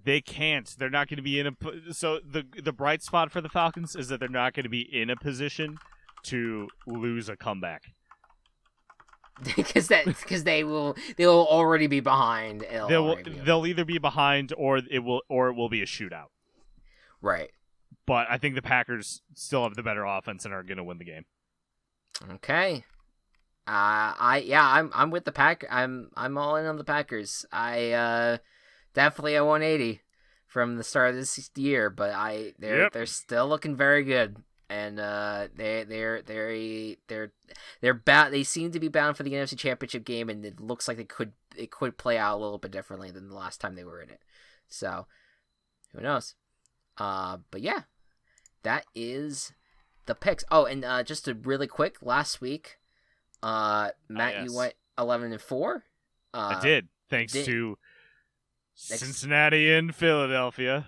They can't. They're not going to be in a. So the bright spot for the Falcons is that they're not going to be in a position to lose a comeback. Because they will already be behind. They'll either be behind or it will be a shootout. Right. But I think the Packers still have the better offense and are going to win the game. Okay. I'm with the Pack. I'm all in on the Packers. Definitely a 180 from the start of this year, but they're still looking very good. And they seem to be bound for the NFC Championship game, and it looks like it could play out a little bit differently than the last time they were in it. So who knows? But yeah, that is the picks. Oh, and just a really quick last week, Matt, yes. You went 11-4. I did, thanks to Cincinnati and Philadelphia.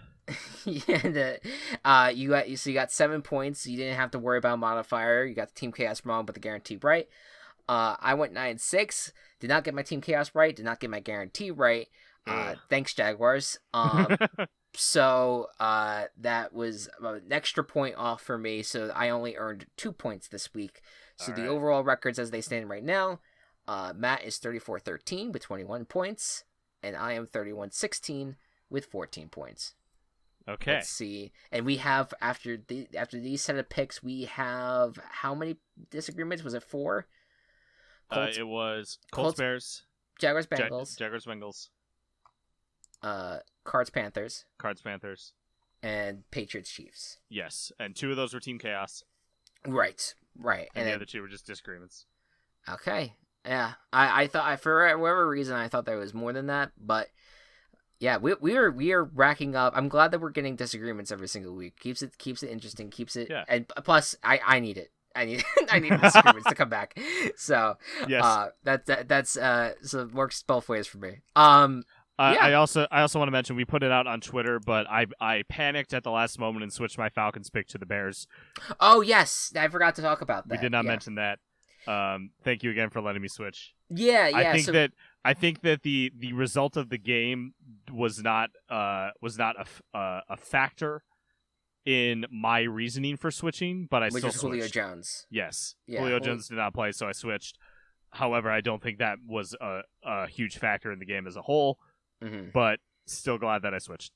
Yeah, you got 7 points. You didn't have to worry about modifier. You got the Team Chaos wrong, but the guarantee right. I went 9-6. Did not get my Team Chaos right. Did not get my guarantee right. Thanks, Jaguars. So that was an extra point off for me. So I only earned 2 points this week. So the overall records as they stand right now, Matt is 34-13 with 21 points, and I am 31-16 with 14 points. Okay. Let's see. And we have, after these set of picks, we have how many disagreements? Was it 4? It was Colts Bears. Jaguars Bengals. Jaguars Bengals. Cards Panthers. Cards Panthers. And Patriots Chiefs. Yes. And 2 of those were Team Chaos. Right. And the other 2 were just disagreements. Okay. Yeah. I thought, for whatever reason, I thought there was more than that, but yeah, we are racking up. I'm glad that we're getting disagreements every single week. Keeps it interesting. And plus I need it. I need disagreements to come back. So yes, that's so it works both ways for me. I also want to mention we put it out on Twitter, but I panicked at the last moment and switched my Falcons pick to the Bears. Oh yes, I forgot to talk about that. We did not mention that. Thank you again for letting me switch. Yeah. I think that the result of the game was not a factor in my reasoning for switching, but Which still is switched. Julio Jones. Yes, yeah, Julio Jones did not play, so I switched. However, I don't think that was a huge factor in the game as a whole. Mm-hmm. But still glad that I switched.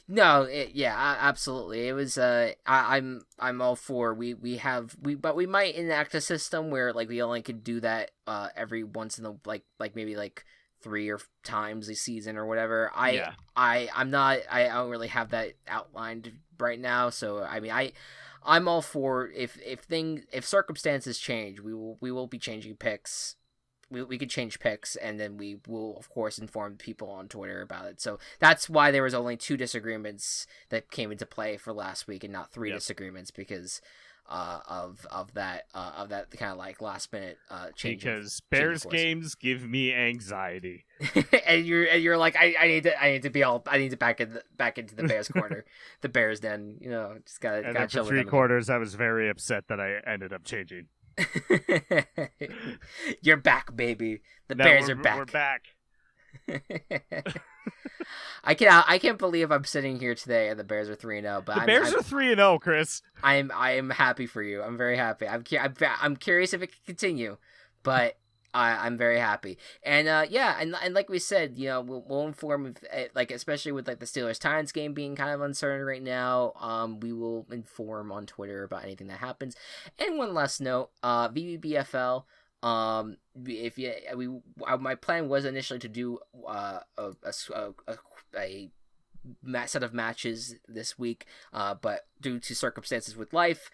No, absolutely. It was I'm all for but we might enact a system where like we only could do that every once in the like maybe like 3 or times a season or whatever. I don't really have that outlined right now, so I mean I'm all for if circumstances change, we will be changing picks. We could change picks, and then we will, of course, inform people on Twitter about it. So that's why there was only 2 disagreements that came into play for last week, and not 3 disagreements because of that kind of like last minute change. Because Bears games give me anxiety, and you're like I need to back into the Bears corner, the Bears den. You know, just gotta chill. For 3 quarters, I was very upset that I ended up changing. You're back, baby. The Bears are back. We're back. I can't believe I'm sitting here today and the Bears are 3-0. But the Bears are 3-0, Chris. I am happy for you. I'm very happy. I'm curious if it can continue, but I'm very happy. And and like we said, you know, we'll inform like especially with like the Steelers-Titans game being kind of uncertain right now. We will inform on Twitter about anything that happens. And one last note, VBBFL. If you, my plan was initially to do a set of matches this week, but due to circumstances with life,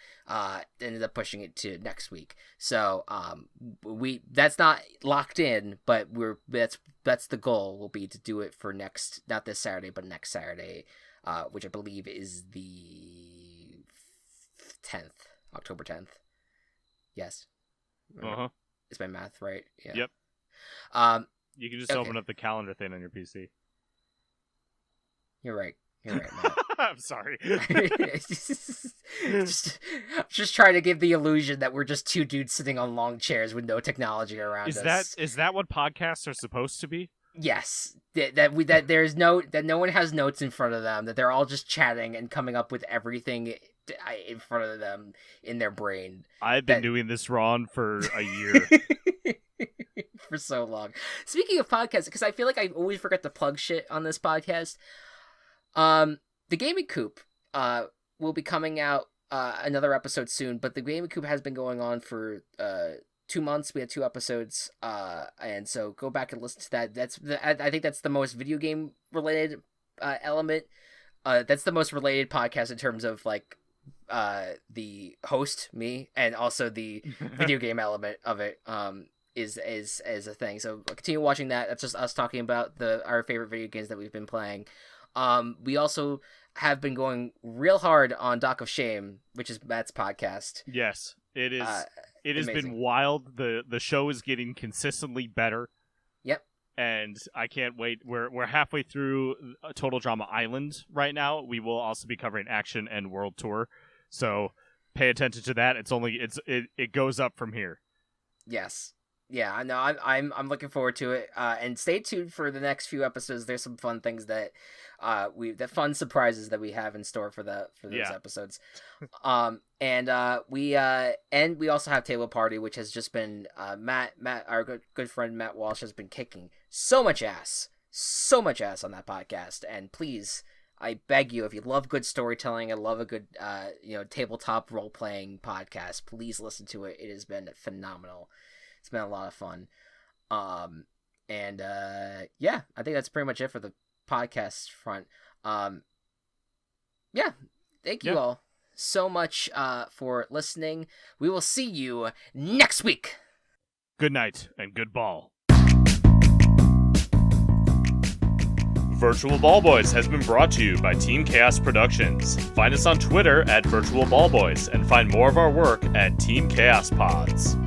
ended up pushing it to next week. So that's not locked in, but that's the goal will be to do it for not this Saturday, but next Saturday, which I believe is the 10th, October 10th. Yes. Is my math right? Yeah. Yep. You can just open up the calendar thing on your PC. You're right, Matt. I'm sorry. just trying to give the illusion that we're just two dudes sitting on long chairs with no technology around us. Is that what podcasts are supposed to be? Yes. That no one has notes in front of them, that they're all just chatting and coming up with everything in front of them in their brain. I've been doing this wrong for a year. For so long. Speaking of podcasts, because I feel like I always forget to plug shit on this podcast, the Gaming Coop will be coming out another episode soon, but the Gaming Coop has been going on for 2 months. We had 2 episodes, and so go back and listen to that. I think that's the most video game related element. That's the most related podcast in terms of like the host, me, and also the video game element of it is a thing. So continue watching that. That's just us talking about our favorite video games that we've been playing. We also have been going real hard on Dock of Shame, which is Matt's podcast. Yes, it is. It has amazing. been wild. The show is getting consistently better. Yep. And I can't wait. We're halfway through Total Drama Island right now. We will also be covering Action and World Tour. So pay attention to that. It goes up from here. Yes. Yeah, I know. I'm looking forward to it. And stay tuned for the next few episodes. There's some fun things that fun surprises that we have in store for those episodes. And we also have Table Party, which has just been Matt, our good friend Matt Walsh has been kicking so much ass on that podcast. And please, I beg you, if you love good storytelling and love a good tabletop role playing podcast, please listen to it. It has been phenomenal. It's been a lot of fun. I think that's pretty much it for the podcast front. Thank you all so much for listening. We will see you next week. Good night and good ball. Virtual Ball Boys has been brought to you by Team Chaos Productions. Find us on Twitter at Virtual Ball Boys and find more of our work at Team Chaos Pods.